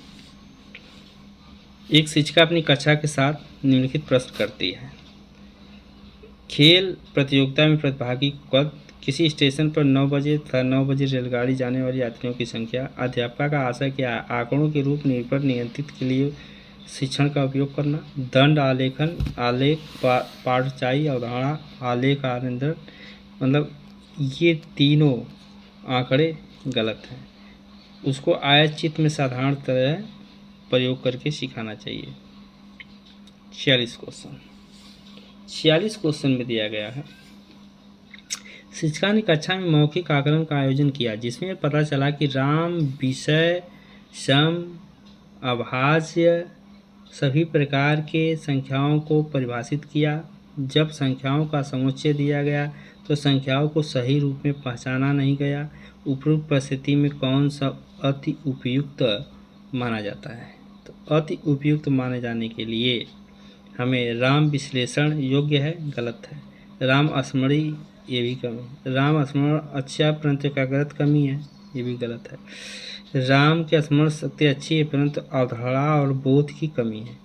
एक शिक्षिका अपनी कक्षा के साथ निम्नलिखित प्रश्न करती है। खेल प्रतियोगिता में प्रतिभागी कद, किसी स्टेशन पर 9 बजे तथा 9 बजे रेलगाड़ी जाने वाले यात्रियों की संख्या, अध्यापक का आशय के आंकड़ों के रूप निर्भर नियंत्रित के लिए शिक्षण का उपयोग करना, दंड आलेखन, आलेख पाठचाई, अवधारणा, आलेख आनंदन, मतलब ये तीनों आंकड़े गलत हैं। उसको आयत चित्र में साधारण तरह प्रयोग करके सिखाना चाहिए। 46 क्वेश्चन में दिया गया है। शिक्षिका ने कक्षा में मौखिक आकलन का आयोजन किया जिसमें पता चला कि राम विषय, सम, अभाज्य सभी प्रकार के संख्याओं को परिभाषित किया। जब संख्याओं का समुच्चय दिया गया तो संख्याओं को सही रूप में पहचाना नहीं गया। उपरोक्त परिस्थिति में कौन सा अति उपयुक्त माना जाता है? तो अति उपयुक्त माने जाने के लिए हमें राम विश्लेषण योग्य है, गलत है। राम स्मृति, ये भी कमी। राम स्मरण अच्छा परंतु एकाग्रता कमी है, ये भी गलत है। राम की स्मरण शक्ति अच्छी है परंतु अवधारणा और बोध की कमी है।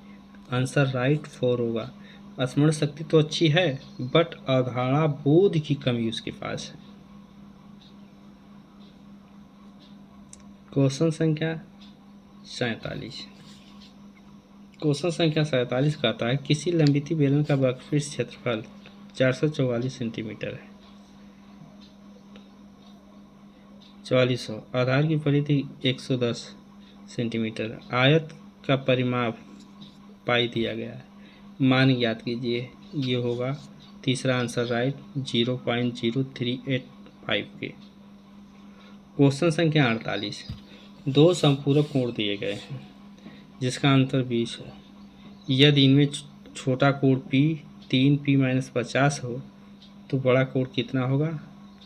आंसर राइट 4 होगा। स्मरण शक्ति तो अच्छी है बट अवधारणा बोध की कमी उसके पास है। क्वेश्चन संख्या 47। क्वेश्चन संख्या 47 कहता है किसी लंबित बेलन का वर्कपीस क्षेत्रफल 444 सेंटीमीटर है। 4400। आधार की परिधि 110 सेंटीमीटर। आयत का परिमाप पाई दिया गया है। मान ज्ञात कीजिए। ये होगा तीसरा आंसर राइट 0.0385 के। क्वेश्चन संख्या 48। दो संपूरक कोण दिए गए हैं जिसका अंतर 20 है। यदि इनमें छोटा कोण P 3P-50 हो तो बड़ा कोण कितना होगा?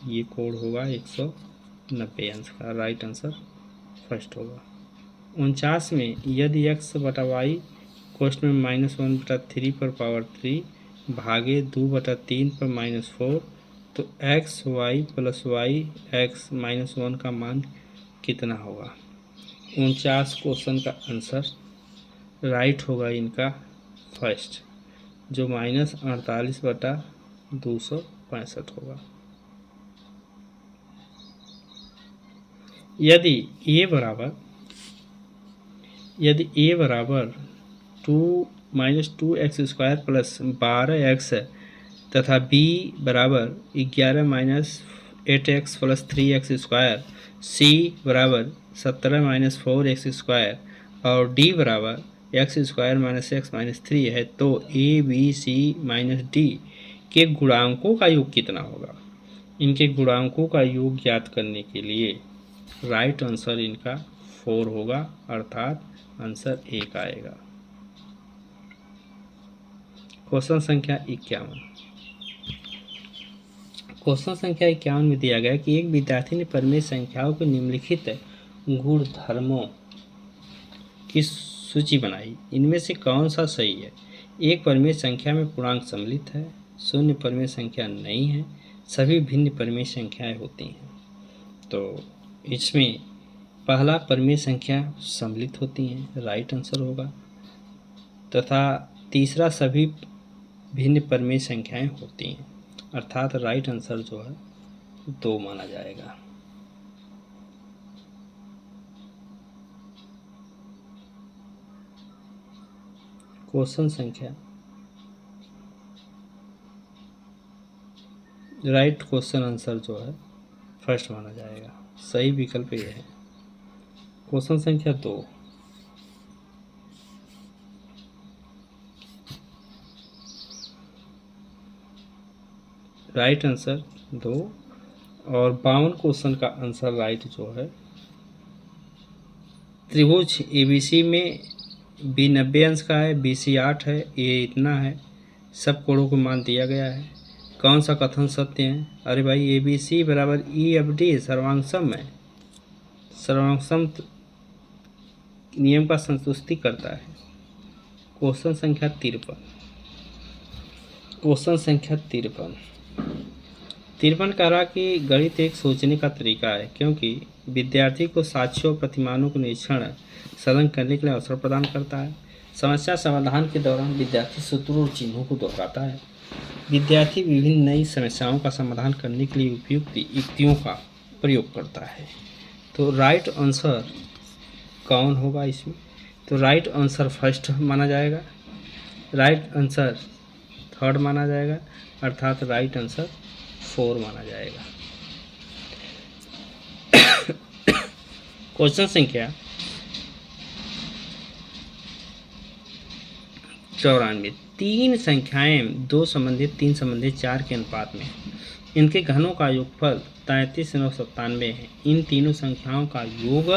ये कोण होगा 190 अंश का। राइट आंसर फर्स्ट होगा। 49 में यदि x/y कोष्ठ में -1/3 पर पावर 3 भागे 2/3 पर -4 तो xy + y x -1 का मान कितना होगा? 49 क्वेश्चन का आंसर राइट होगा इनका फर्स्ट, जो -48/265 होगा। यदि a बराबर 2-2x² + 12x तथा b बराबर 11-8x + 3x², c बराबर 17-4x² और d बराबर x² - x - 3 है तो a b c - d के गुणांकों का योग कितना होगा? इनके गुणांकों का योग ज्ञात करने के लिए राइट आंसर इनका 4 होगा, अर्थात आंसर 1 आएगा। क्वेश्चन संख्या 51। क्वेश्चन संख्या 51 में दिया गया कि एक विद्यार्थी ने परिमेय संख्याओं के निम्नलिखित गुणधर्मों की सूची बनाई। इनमें से कौन सा सही है? एक परिमेय संख्या में पूर्णांक सम्मिलित है, शून्य परिमेय संख्या नहीं है, सभी भिन्न परिमेय संख्याएं होती हैं। तो इसमें पहला परिमेय संख्या सम्मिलित होती हैं, राइट आंसर होगा, तथा तीसरा सभी भिन्न परिमेय संख्याएं होती हैं, अर्थात राइट आंसर जो है 2 माना जाएगा। क्वेश्चन संख्या राइट क्वेश्चन आंसर जो है फर्स्ट माना जाएगा। सही विकल्प ये है। क्वेश्चन संख्या 2, राइट आंसर 2 और 52 क्वेश्चन का आंसर राइट जो है, त्रिभुज एबीसी में बी 90 अंश का है, बीसी 8 है, ए इतना है, सब कोणों को मान दिया गया है। कौन सा कथन सत्य है? अरे भाई ए बी सी बराबर ई एफ डी सर्वांगसम है, सर्वांगसम नियम का संतुष्टि करता है। क्वेश्चन संख्या 53, क्वेश्चन संख्या 53 कह रहा कि गणित एक सोचने का तरीका है, क्योंकि विद्यार्थी को साक्ष्यों और प्रतिमानों को निरीक्षण संलग्न करने के लिए अवसर प्रदान करता है। समस्या समाधान के दौरान विद्यार्थी सूत्रों और चिन्हों को दोहराता है। विद्यार्थी विभिन्न नई समस्याओं का समाधान करने के लिए उपयुक्त युक्तियों का प्रयोग करता है। तो राइट आंसर कौन होगा इसमें? तो राइट आंसर फर्स्ट माना जाएगा, राइट आंसर थर्ड माना जाएगा, अर्थात राइट आंसर 4 माना जाएगा। क्वेश्चन संख्या 94, 3 संख्याएं 2 संबंधित 3 संबंधित 4 के अनुपात में, इनके घनों का योगफल 33,997 है। इन तीनों संख्याओं का योग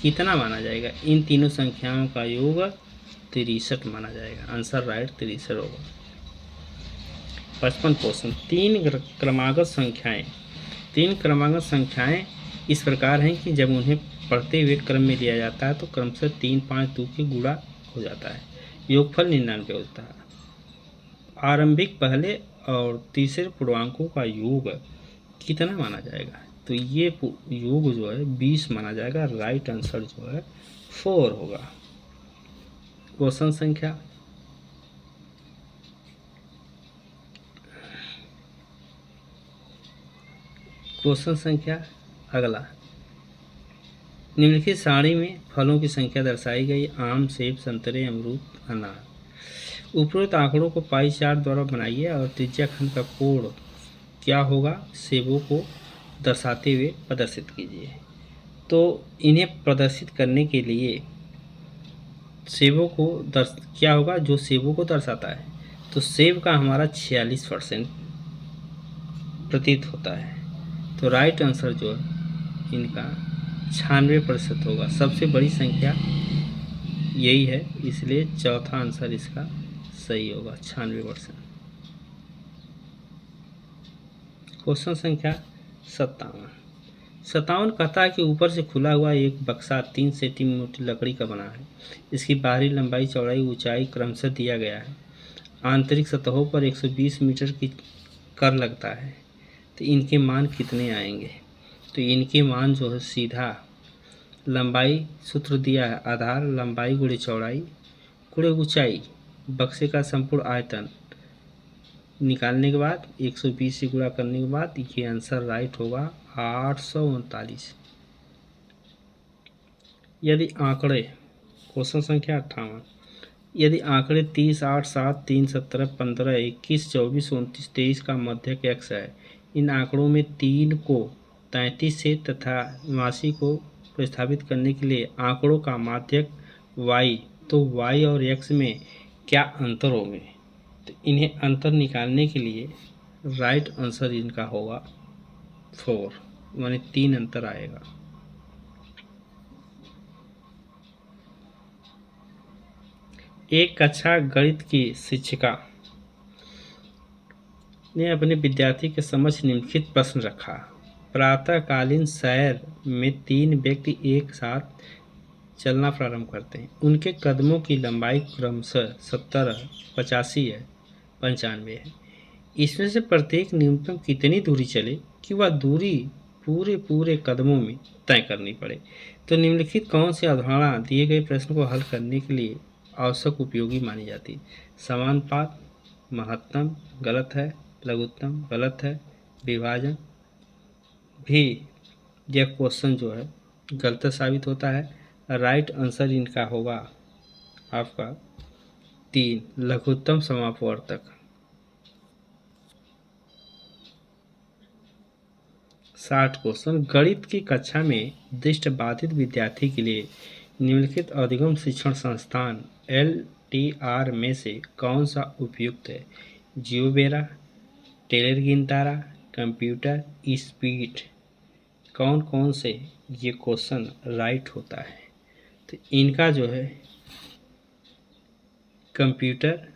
कितना माना जाएगा? इन तीनों संख्याओं का योग 63 माना जाएगा। आंसर राइट 63 होगा। 55 क्वेश्चन, 3 क्रमागत संख्याएं इस प्रकार हैं कि जब उन्हें पढ़ते हुए क्रम में लिया जाता है तो क्रमशः 3, 5, 2 के गुणा हो जाता है। योगफल 99 होता है। आरंभिक पहले और तीसरे पूर्णांकों का योग कितना माना जाएगा? तो ये योग जो है 20 माना जाएगा। राइट आंसर जो है 4 होगा। क्वेश्चन संख्या अगला, निम्नलिखित सारणी में फलों की संख्या दर्शाई गई। आम, सेब, संतरे, अमरूद, अनार। उपरोक्त आंकड़ों को पाई चार्ट द्वारा बनाइए और त्रिज्या खंड का कोण क्या होगा सेबों को दर्शाते हुए प्रदर्शित कीजिए। तो इन्हें प्रदर्शित करने के लिए सेबों को क्या होगा जो सेबों को दर्शाता है, तो सेब का हमारा 46% प्रतीत होता है। तो राइट आंसर जो है इनका 96% होगा। सबसे बड़ी संख्या यही है, इसलिए चौथा आंसर इसका सही होगा 96%। क्वेश्चन संख्या 57 कहता है कि ऊपर से खुला हुआ एक बक्सा 3 सेंटीमीटर मोटी लकड़ी का बना है। इसकी बाहरी लंबाई, चौड़ाई, ऊंचाई क्रमशः दिया गया है। आंतरिक सतहों पर 120 मीटर की कर लगता है, तो इनके मान कितने आएंगे? तो इनके मान जो है सीधा लंबाई सूत्र दिया है, आधार लंबाई गुणे चौड़ाई गुणे ऊंचाई, बक्से का संपूर्ण आयतन निकालने के बाद 120 से गुणा करने के बाद ये आंसर राइट होगा 839। यदि आंकड़े, क्वेश्चन संख्या 58, यदि आंकड़े 30, 8, 7, 3, 17, 15, 21, 24, 29, 23 का मध्यक x है। इन आंकड़ों में 3 को 33 से तथा 89 को प्रतिस्थापित करने के लिए आंकड़ों का माध्यक y, तो y और x में क्या अंतर होंगे? तो इन्हें अंतर निकालने के लिए राइट आंसर इनका होगा 4, यानी 3 अंतर आएगा। एक कक्षा गणित की शिक्षिका ने अपने विद्यार्थी के समक्ष निम्नलिखित प्रश्न रखा। प्रातःकालीन सैर में 3 व्यक्ति एक साथ चलना प्रारंभ करते हैं। उनके कदमों की लंबाई क्रमशः 70, 85 है, 95 है। इसमें से प्रत्येक न्यूनतम कितनी दूरी चले कि वह दूरी पूरे कदमों में तय करनी पड़े? तो निम्नलिखित कौन सी अवधारणा दिए गए प्रश्न को हल करने के लिए आवश्यक उपयोगी मानी जाती? समानुपात, महत्तम गलत है, लघुत्तम गलत है, विभाजन भी यह क्वेश्चन जो है गलत साबित होता है। राइट आंसर इनका होगा आपका 3 लघुत्तम समापवर्तक। 60 क्वेश्चन, गणित की कक्षा में दृष्टिबाधित विद्यार्थी के लिए निम्नलिखित अधिगम शिक्षण संस्थान LTR में से कौन सा उपयुक्त है? जियोबेरा, टेलर गिनतारा, कंप्यूटर स्पीड, कौन कौन से ये क्वेश्चन राइट होता है? तो इनका जो है कंप्यूटर,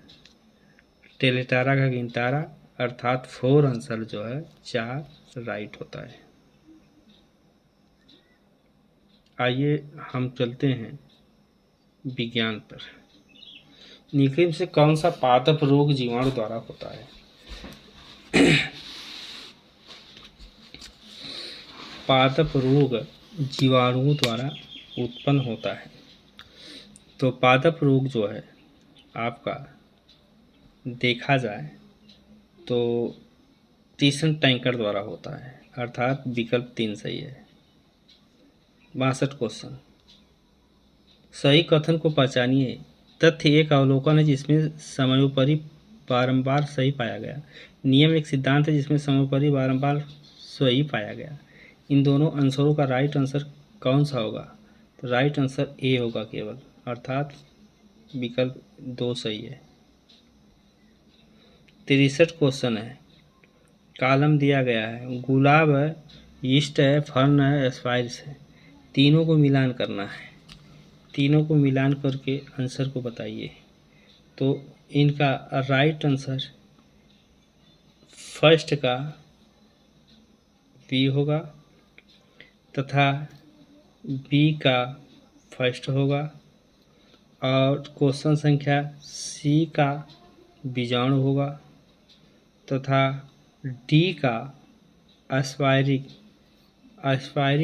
टेलेटारा का गिनतारा, अर्थात 4 आंसर जो है 4 राइट होता है। आइए हम चलते हैं विज्ञान पर। निम्नलिखित से कौन सा पादप रोग जीवाणु द्वारा होता है? पादप रोग जीवाणुओं द्वारा उत्पन्न होता है। तो पादप रोग जो है आपका देखा जाए तो टीसन टैंकर द्वारा होता है, अर्थात विकल्प 3 सही है। 62 क्वेश्चन, सही कथन को पहचानिए। तथ्य एक अवलोकन है जिसमें समयोपरि बारंबार सही पाया गया। नियम एक सिद्धांत है जिसमें समयोपरि बारंबार सही पाया गया। इन दोनों आंसरों का राइट आंसर कौन सा होगा? तो राइट आंसर ए होगा केवल, अर्थात विकल्प 2 सही है। 63 क्वेश्चन है, कॉलम दिया गया है, गुलाब है, ईस्ट है, फर्न है, स्पाइस है, तीनों को मिलान करना है। तीनों को मिलान करके आंसर को बताइए। तो इनका राइट आंसर फर्स्ट का बी होगा तथा बी का फर्स्ट होगा, और क्वेश्चन संख्या सी का बीजाणु होगा तथा डी का अस्पायरिक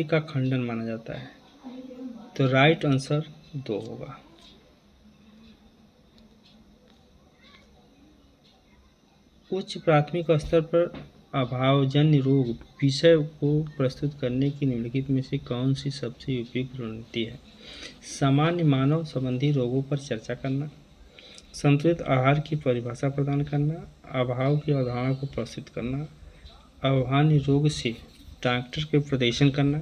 का खंडन माना जाता है। तो राइट आंसर 2 होगा। उच्च प्राथमिक स्तर पर अभावजन्य रोग विषय को प्रस्तुत करने की निम्नलिखित में से कौन सी सबसे उपयुक्त रणनीति है? सामान्य मानव संबंधी रोगों पर चर्चा करना, संतुलित आहार की परिभाषा प्रदान करना, अभाव की अवधारणा को प्रस्तुत करना, अभावजन्य रोग से डॉक्टर के प्रदर्शन करना।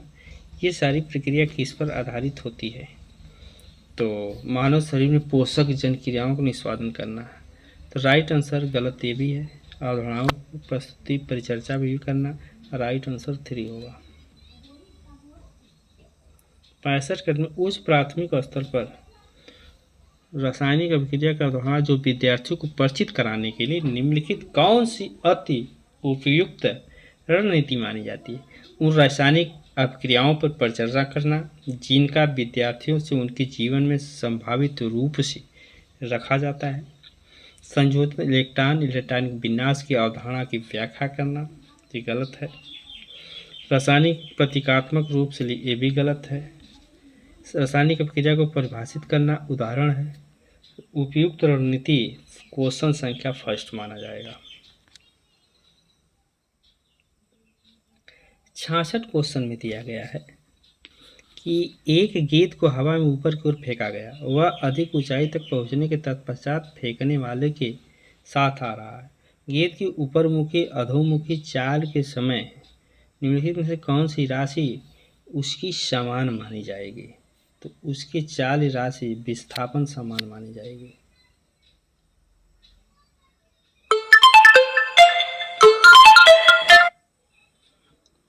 ये सारी प्रक्रिया किस पर आधारित होती है? तो मानव शरीर में पोषक जन क्रियाओं को निष्पादन करना। तो राइट आंसर गलत ये भी है, अवधारणाओं की प्रस्तुति परिचर्चा भी करना। राइट आंसर 3 होगा। 65 में उच्च प्राथमिक स्तर पर रासायनिक अभिक्रिया का अवधारणा जो विद्यार्थियों को परिचित कराने के लिए निम्नलिखित कौन सी अति उपयुक्त रणनीति मानी जाती है? उन रासायनिक अभिक्रियाओं पर परिचर्चा करना जिनका विद्यार्थियों से उनके जीवन में संभावित रूप से रखा जाता है। संयोजन इलेक्ट्रॉनिक विन्यास की अवधारणा की व्याख्या करना, ये गलत है। रासायनिक प्रतीकात्मक रूप से ये भी गलत है। रासायनिक अभिक्रिया को परिभाषित करना उदाहरण है। उपयुक्त रणनीति क्वेश्चन संख्या फर्स्ट माना जाएगा। 66 क्वेश्चन में दिया गया है कि एक गेंद को हवा में ऊपर की ओर फेंका गया, वह अधिक ऊंचाई तक पहुंचने के तत्पश्चात फेंकने वाले के साथ आ रहा है। गेंद की ऊपरमुखी अधोमुखी चाल के समय निम्नलिखित में से कौन सी राशि उसकी समान मानी जाएगी? तो उसकी चाल राशि विस्थापन समान मानी जाएगी।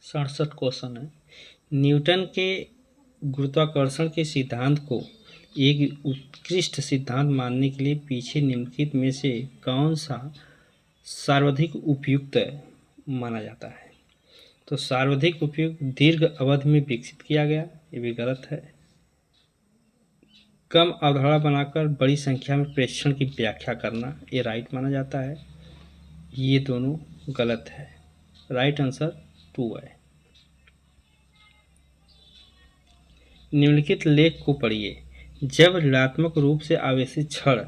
सड़सठ क्वेश्चन है, न्यूटन के गुरुत्वाकर्षण के सिद्धांत को एक उत्कृष्ट सिद्धांत मानने के लिए पीछे निम्नलिखित में से कौन सा सर्वाधिक उपयुक्त माना जाता है? तो सर्वाधिक उपयुक्त दीर्घ अवधि में विकसित किया गया, ये भी गलत है। कम अवधारणा बनाकर बड़ी संख्या में प्रेक्षण की व्याख्या करना, ये राइट माना जाता है। ये दोनों गलत है। राइट आंसर 2 है। निम्नलिखित लेख को पढ़िए। जब ऋणात्मक रूप से आवेशित छड़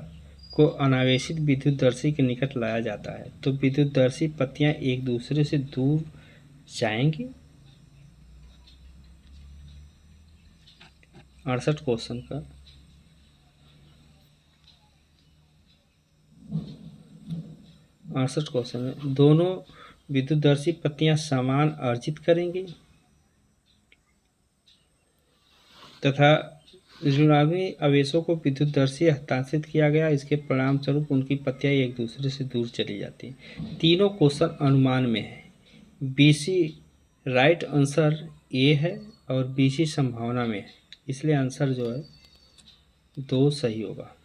को अनावेशित विद्युतदर्शी के निकट लाया जाता है तो विद्युतदर्शी पत्तियां एक दूसरे से दूर जाएंगी। 68 क्वेश्चन का 68 क्वेश्चन में दोनों विद्युतदर्शी पत्तियां समान अर्जित करेंगी तथा ऋणात्मक आवेशों को विद्युतदर्शी हस्तांतरित किया गया, इसके परिणाम स्वरूप उनकी पत्तियां एक दूसरे से दूर चली जाती हैं। तीनों क्वेश्चन अनुमान में है। बीसी राइट आंसर ए है और बीसी संभावना में है, इसलिए आंसर जो है 2 सही होगा।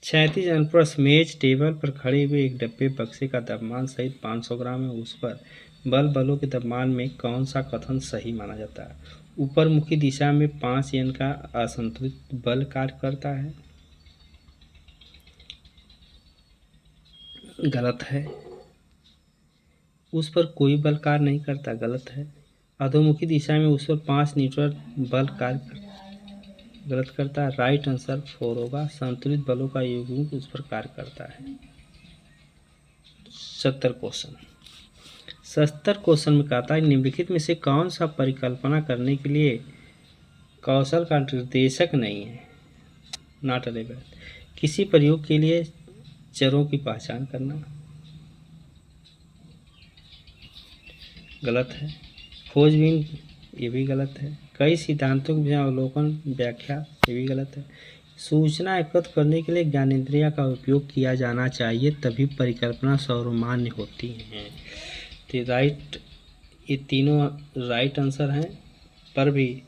क्षैतिज अनुप्रस्थ मेज टेबल पर खड़े हुए एक डब्बे बक्से का द्रव्यमान सहित 500 ग्राम है। उस पर बलों के द्रव्यमान में कौन सा कथन सही माना जाता है? ऊपर मुखी दिशा में 5 N का असंतुलित बल कार्य करता है, गलत है। उस पर कोई बल कार्य नहीं करता, गलत है। अधोमुखी दिशा में उस पर 5 न्यूटन बल कार्य करता, गलत करता है। राइट आंसर 4 होगा। संतुलित बलों का योग उस पर कार्य करता है। 70 क्वेश्चन में कहता है निम्नलिखित में से कौन सा परिकल्पना करने के लिए कौशल का निर्देशक नहीं है? Not available. किसी प्रयोग के लिए चरों की पहचान करना, गलत है। खोजबीन, ये भी गलत है। कई सिद्धांतों की अवलोकन व्याख्या, ये भी गलत है। सूचना एकत्र करने के लिए ज्ञानेंद्रिय का उपयोग किया जाना चाहिए, तभी परिकल्पना सर्वमान्य होती हैं। तो राइट, ये तीनों राइट आंसर हैं, पर भी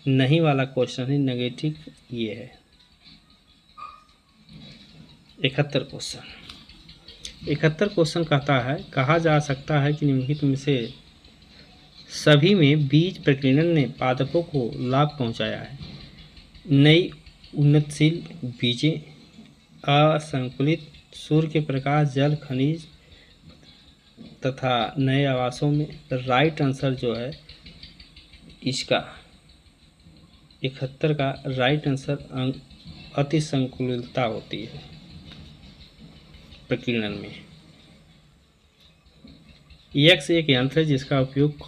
नहीं वाला क्वेश्चन है, नेगेटिव ये है। 71 क्वेश्चन कहता है कहा जा सकता है कि निम्नलिखित में से सभी में बीज प्रकीर्णन ने पादपों को लाभ पहुंचाया है। नई उन्नतशील बीजें, असंकुलित सूर्य के प्रकाश, जल, खनिज तथा नए आवासों में। राइट आंसर जो है इसका 71 का राइट आंसर अति संकुलितता होती है प्रकीर्णन में। यक्ष एक यंत्र है जिसका उपयोग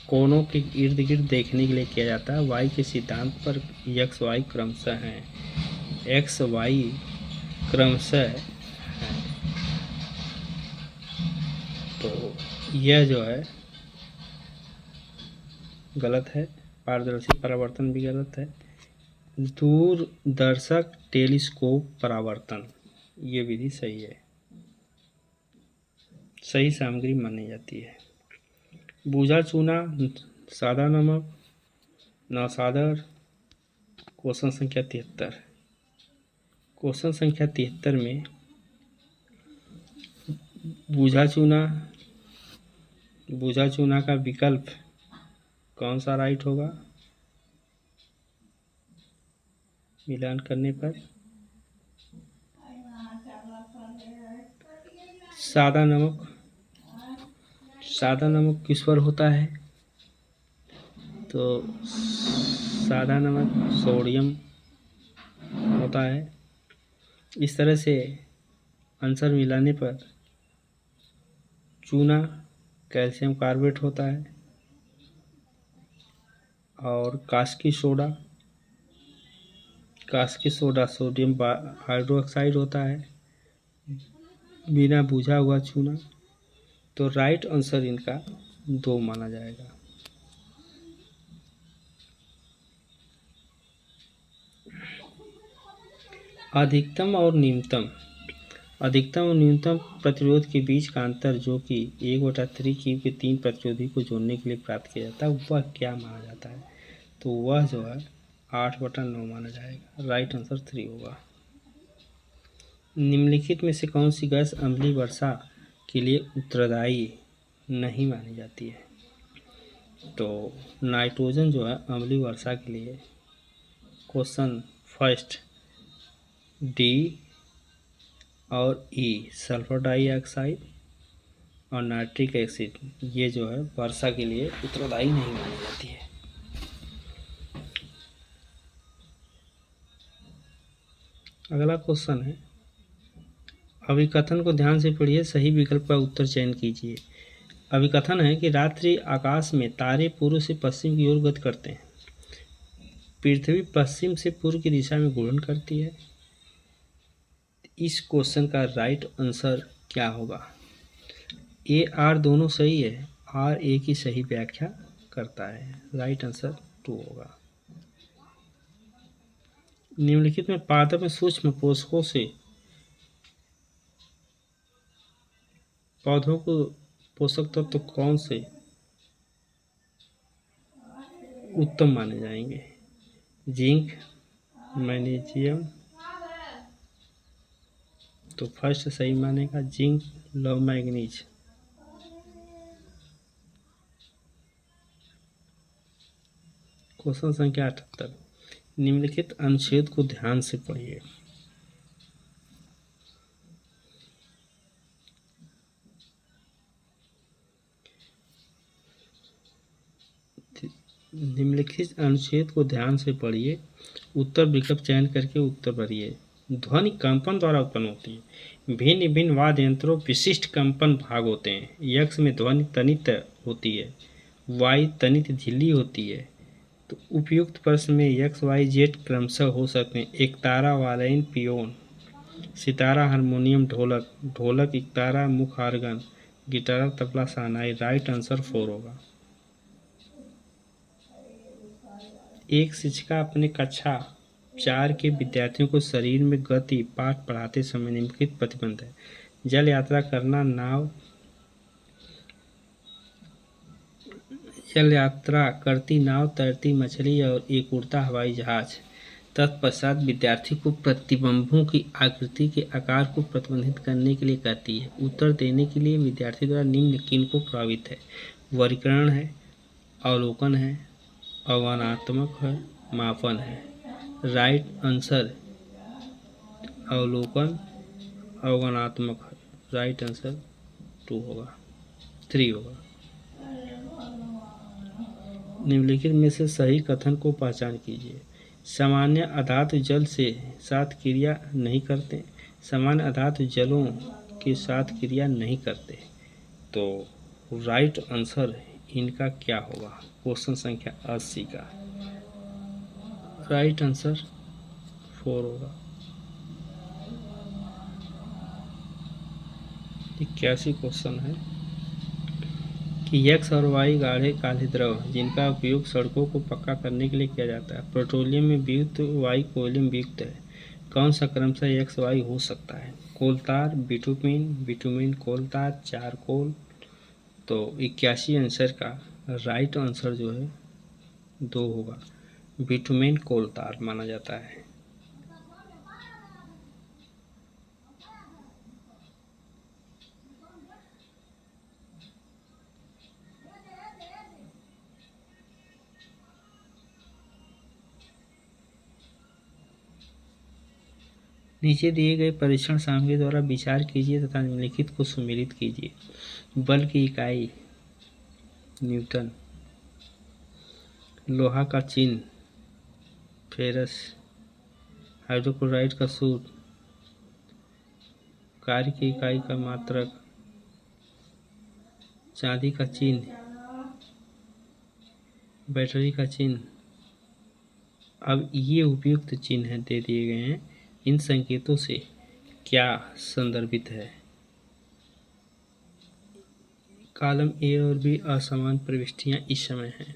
कोनों के इर्द गिर्द देखने के लिए किया जाता है। वाई के सिद्धांत पर यक्ष वाई क्रमशः हैं, एक्स वाई क्रमशः हैं। तो यह जो है गलत है। पारदर्शी परावर्तन भी गलत है। दूरदर्शक टेलीस्कोप परावर्तन, ये विधि सही है, सही सामग्री मानी जाती है। बूझा चूना, सादा नमक, नौसादर। क्वेश्चन संख्या 73। क्वेश्चन संख्या 73 में बूझा चूना का विकल्प कौन सा राइट होगा? मिलान करने पर सादा नमक किस पर होता है? तो सादा नमक सोडियम होता है। इस तरह से आंसर मिलाने पर चूना कैल्शियम कार्बोनेट होता है और कास्की सोडा सोडियम हाइड्रोक्साइड होता है। बिना बुझा हुआ चूना, तो राइट आंसर इनका 2 माना जाएगा। अधिकतम और न्यूनतम प्रतिरोध के बीच का अंतर, जो कि 1/3 क्यूब के 3 प्रतिरोधी को जोड़ने के लिए प्राप्त किया जाता है, वह क्या माना जाता है? तो वह जो है 8/9 माना जाएगा। राइट आंसर 3 होगा। निम्नलिखित में से कौन सी गैस अम्लीय वर्षा के लिए उत्तरदायी नहीं मानी जाती है? तो नाइट्रोजन जो है अम्लीय वर्षा के लिए। क्वेश्चन फर्स्ट डी और ई, सल्फर डाइऑक्साइड और नाइट्रिक एसिड, ये जो है वर्षा के लिए उत्तरदायी नहीं मानी जाती है। अगला क्वेश्चन है, अभिकथन को ध्यान से पढ़िए, सही विकल्प का उत्तर चयन कीजिए। अभिकथन है कि रात्रि आकाश में तारे पूर्व से पश्चिम की ओर गति करते हैं। पृथ्वी पश्चिम से पूर्व की दिशा में घूर्णन करती है। इस क्वेश्चन का राइट आंसर क्या होगा? ए आर दोनों सही है, आर ए की सही व्याख्या करता है। राइट आंसर 2 होगा। निम्नलिखित में पादप में सूक्ष्म पोषकों से पौधों को पोषक तत्व तो कौन से उत्तम माने जाएंगे? जिंक, मैग्नीशियम, तो फर्स्ट सही मानेगा जिंक, लव मैग्नीज। क्वेश्चन संख्या 78, निम्नलिखित अनुच्छेद को ध्यान से पढ़िए। निम्नलिखित अनुच्छेद को ध्यान से पढ़िए, उत्तर विकल्प चयन करके उत्तर भरिए। ध्वनि कंपन द्वारा उत्पन्न होती है। भिन्न भिन्न वाद्य यंत्रों विशिष्ट कंपन भाग होते हैं। यक्ष में ध्वनि तनित होती है, वाई तनित झिल्ली होती है। तो उपयुक्त प्रश्न में यक्ष वाई जेड क्रमशः हो सकते हैं। एकतारा वायलिन पियोन, सितारा हारमोनियम ढोलक, ढोलक एकतारा मुख आर्गन, गिटार तबला शहनाई। राइट आंसर 4 होगा। एक शिक्षिका अपने कक्षा 4 के विद्यार्थियों को शरीर में गति पाठ पढ़ाते समय निम्नलिखित प्रतिबंध है। जल यात्रा करना, जल यात्रा करती नाव, तैरती मछली और एक उड़ता हवाई जहाज। तत्पश्चात विद्यार्थी को प्रतिबिंबों की आकृति के आकार को प्रतिबंधित करने के लिए कहती है। उत्तर देने के लिए विद्यार्थी द्वारा निम्न किन को प्रभावित है? वर्गीकरण है, अवलोकन है, अवगाहनात्मक है, मापन है। राइट आंसर अवलोकन, अवगाहनात्मक है। राइट आंसर 2 होगा, 3 होगा। निम्नलिखित में से सही कथन को पहचान कीजिए। सामान्य अधातु जल से साथ क्रिया नहीं करते। सामान्य अधातु जलों के साथ क्रिया नहीं करते। तो राइट आंसर इनका क्या होगा? क्वेश्चन संख्या 80 का राइट आंसर 4 होगा। 81 क्वेश्चन है कि यक्ष और वाई गाढ़े काले द्रव जिनका उपयोग सड़कों को पक्का करने के लिए किया जाता है। पेट्रोलियम में वियुक्त, वाई कोयले में वियुक्त है। कौन सा क्रमशः यक्ष वाई हो सकता है? कोलतार, बिटुमिन, बिटुमिन कोलतार, चारकोल। तो 81 आंसर का राइट आंसर जो है 2 होगा। बिटुमिन कोलतार माना जाता है। नीचे दिए गए परीक्षण सामग्री द्वारा विचार कीजिए तथा निम्नलिखित को सुमेलित कीजिए। बल की इकाई न्यूटन, लोहा का चिन्ह फेरस, हाइड्रोक्लोराइड का सूत्र, कार्य की इकाई का मात्रक, चांदी का चिन्ह, बैटरी का चिन्ह। अब ये उपयुक्त चिन्ह दे दिए गए हैं। इन संकेतों से क्या संदर्भित है? कॉलम ए और बी असमान प्रविष्टियां इस समय हैं।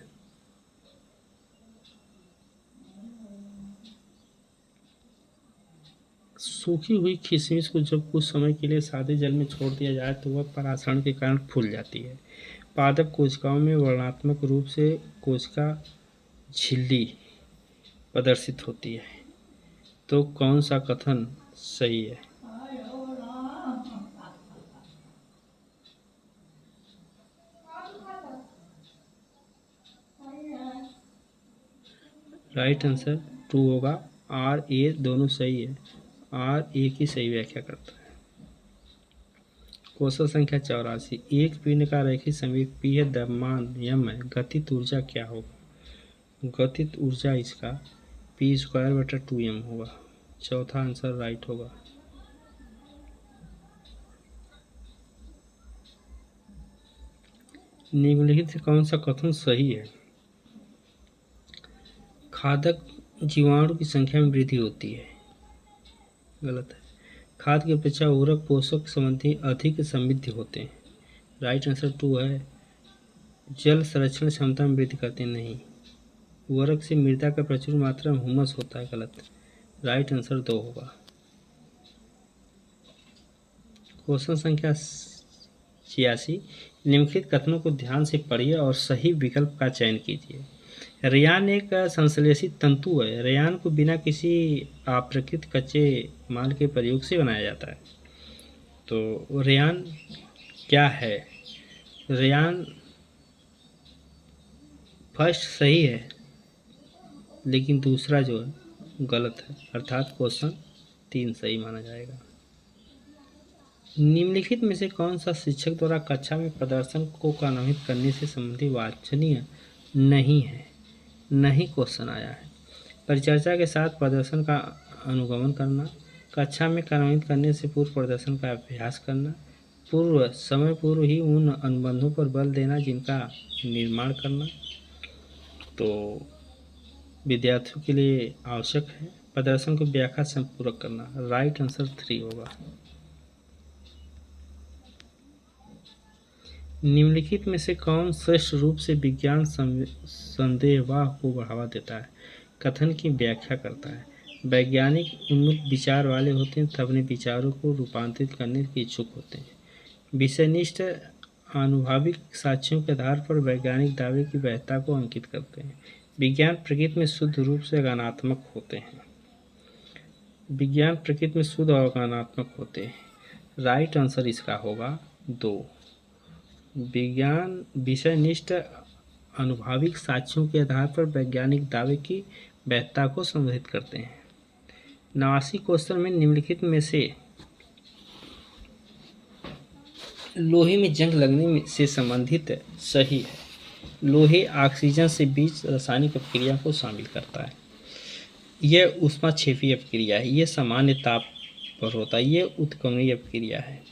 सूखी हुई किशमिश को जब कुछ समय के लिए सादे जल में छोड़ दिया जाए तो वह परासरण के कारण फूल जाती है। पादप कोशिकाओं में वर्णनात्मक रूप से कोशिका झिल्ली प्रदर्शित होती है। तो कौन सा कथन सही है? राइट आंसर 2 होगा। आर ए दोनों सही है। आर ए की सही व्याख्या करता है। क्वेश्चन संख्या 84, एक पिंड का रैखिक संवेग पी है, द्रव्यमान यम है, गतित ऊर्जा क्या होगा? गतित ऊर्जा इसका p²/2m होगा। चौथा आंसर राइट होगा। निम्नलिखित से कौन सा कथन सही है? खादक जीवाणु की संख्या में वृद्धि होती है। गलत है। खाद की अपेक्षा उर्वरक पोषक संबंधी अधिक समृद्ध होते हैं। राइट आंसर 2 है। जल संरक्षण क्षमता में वृद्धि करते नहीं। उर्वरक से मृदा का प्रचुर मात्रा में हुमस होता है। गलत। राइट आंसर 2 होगा। क्वेश्चन संख्या 86। निम्नलिखित कथनों को ध्यान से पढ़िए और सही विकल्प का चयन कीजिए। रेयान एक संश्लेषित तंतु है। रेयान को बिना किसी अप्राकृत कच्चे माल के प्रयोग से बनाया जाता है। तो रेयान क्या है? रेयान फर्स्ट सही है, लेकिन दूसरा जो है गलत है, अर्थात क्वेश्चन 3 सही माना जाएगा। निम्नलिखित में से कौन सा शिक्षक द्वारा कक्षा में प्रदर्शन को क्रियान्वित करने से संबंधित वांछनीय नहीं है? नहीं क्वेश्चन आया है। परिचर्चा के साथ प्रदर्शन का अनुगमन करना, कक्षा में क्रियान्वित करने से पूर्व प्रदर्शन का अभ्यास करना, पूर्व ही उन अनुबंधों पर बल देना जिनका निर्माण करना। तो विद्यार्थियों के लिए आवश्यक है प्रदर्शन को व्याख्या संपूरक करना। राइट आंसर 3 होगा। निम्नलिखित में से कौन श्रेष्ठ रूप से विज्ञान संदेहवाह को बढ़ावा देता है? कथन की व्याख्या करता है। वैज्ञानिक उन्मुख विचार वाले होते हैं तथा अपने विचारों को रूपांतरित करने के इच्छुक होते हैं। विषयनिष्ठ आनुभविक साक्ष्यों के आधार पर वैज्ञानिक दावे की वैधता को अंकित करते हैं। विज्ञान प्रकृति में शुद्ध रूप से ज्ञानात्मक होते हैं। विज्ञान प्रकृति में शुद्ध और ज्ञानात्मक होते हैं। राइट आंसर इसका होगा 2। विज्ञान विषयनिष्ठ आनुभविक साक्ष्यों के आधार पर वैज्ञानिक दावे की वैधता को संबोधित करते हैं। 89 क्वेश्चन में निम्नलिखित में से लोहे में जंग लगने से संबंधित सही है। लोहे ऑक्सीजन से बीच रासायनिक अपक्रिया को शामिल करता है। यह ऊष्माक्षेपीय अपक्रिया है। यह सामान्य ताप पर होता है। यह उत्क्रमणीय अपक्रिया है।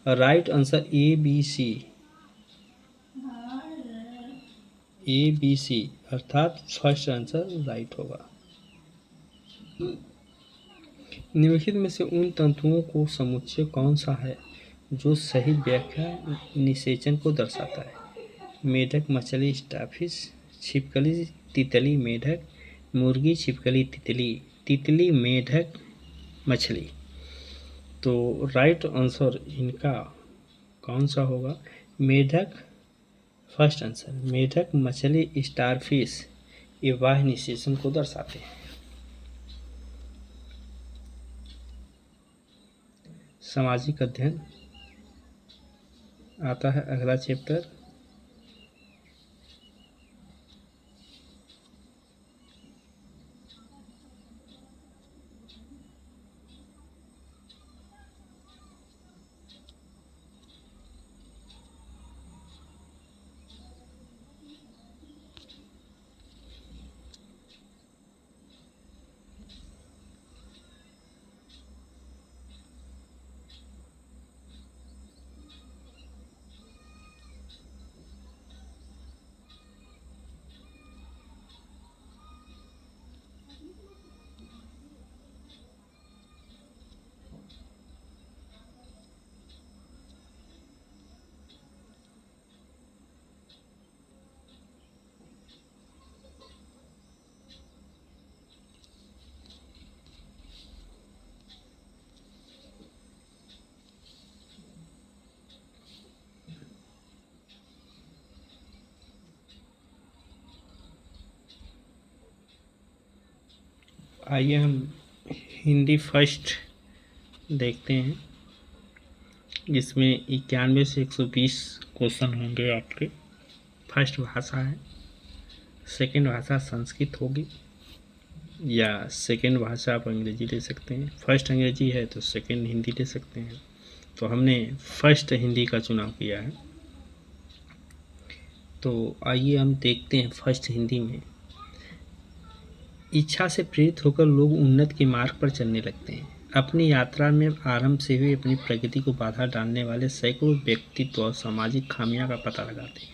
Right answer A B C अर्थात फर्स्ट आंसर राइट होगा। निम्नलिखित में से उन तंतुओं को समुच्चय कौन सा है जो सही व्याख्या निषेचन को दर्शाता है? मेढक, मछली, स्टारफिश, छिपकली, तितली, मेढक, मुर्गी, छिपकली, तितली, मेढक, मछली। तो राइट आंसर इनका कौन सा होगा? मेढक। फर्स्ट आंसर मेढक, मछली, स्टारफिश ये बाह्य निषेचन को दर्शाते हैं। सामाजिक अध्ययन आता है अगला चैप्टर। आइए हम हिंदी फर्स्ट देखते हैं। जिसमें 91 से 120 क्वेश्चन होंगे आपके। फर्स्ट भाषा है। सेकंड भाषा संस्कृत होगी या सेकंड भाषा आप अंग्रेजी ले सकते हैं। फर्स्ट अंग्रेजी है तो सेकंड हिंदी ले सकते हैं। तो हमने फर्स्ट हिंदी का चुनाव किया है। तो आइए हम देखते हैं फर्स्ट हिंदी में। इच्छा से प्रेरित होकर लोग उन्नति के मार्ग पर चलने लगते हैं। अपनी यात्रा में आरंभ से ही अपनी प्रगति को बाधा डालने वाले सैकड़ों व्यक्तित्व और सामाजिक खामियां का पता लगाते हैं।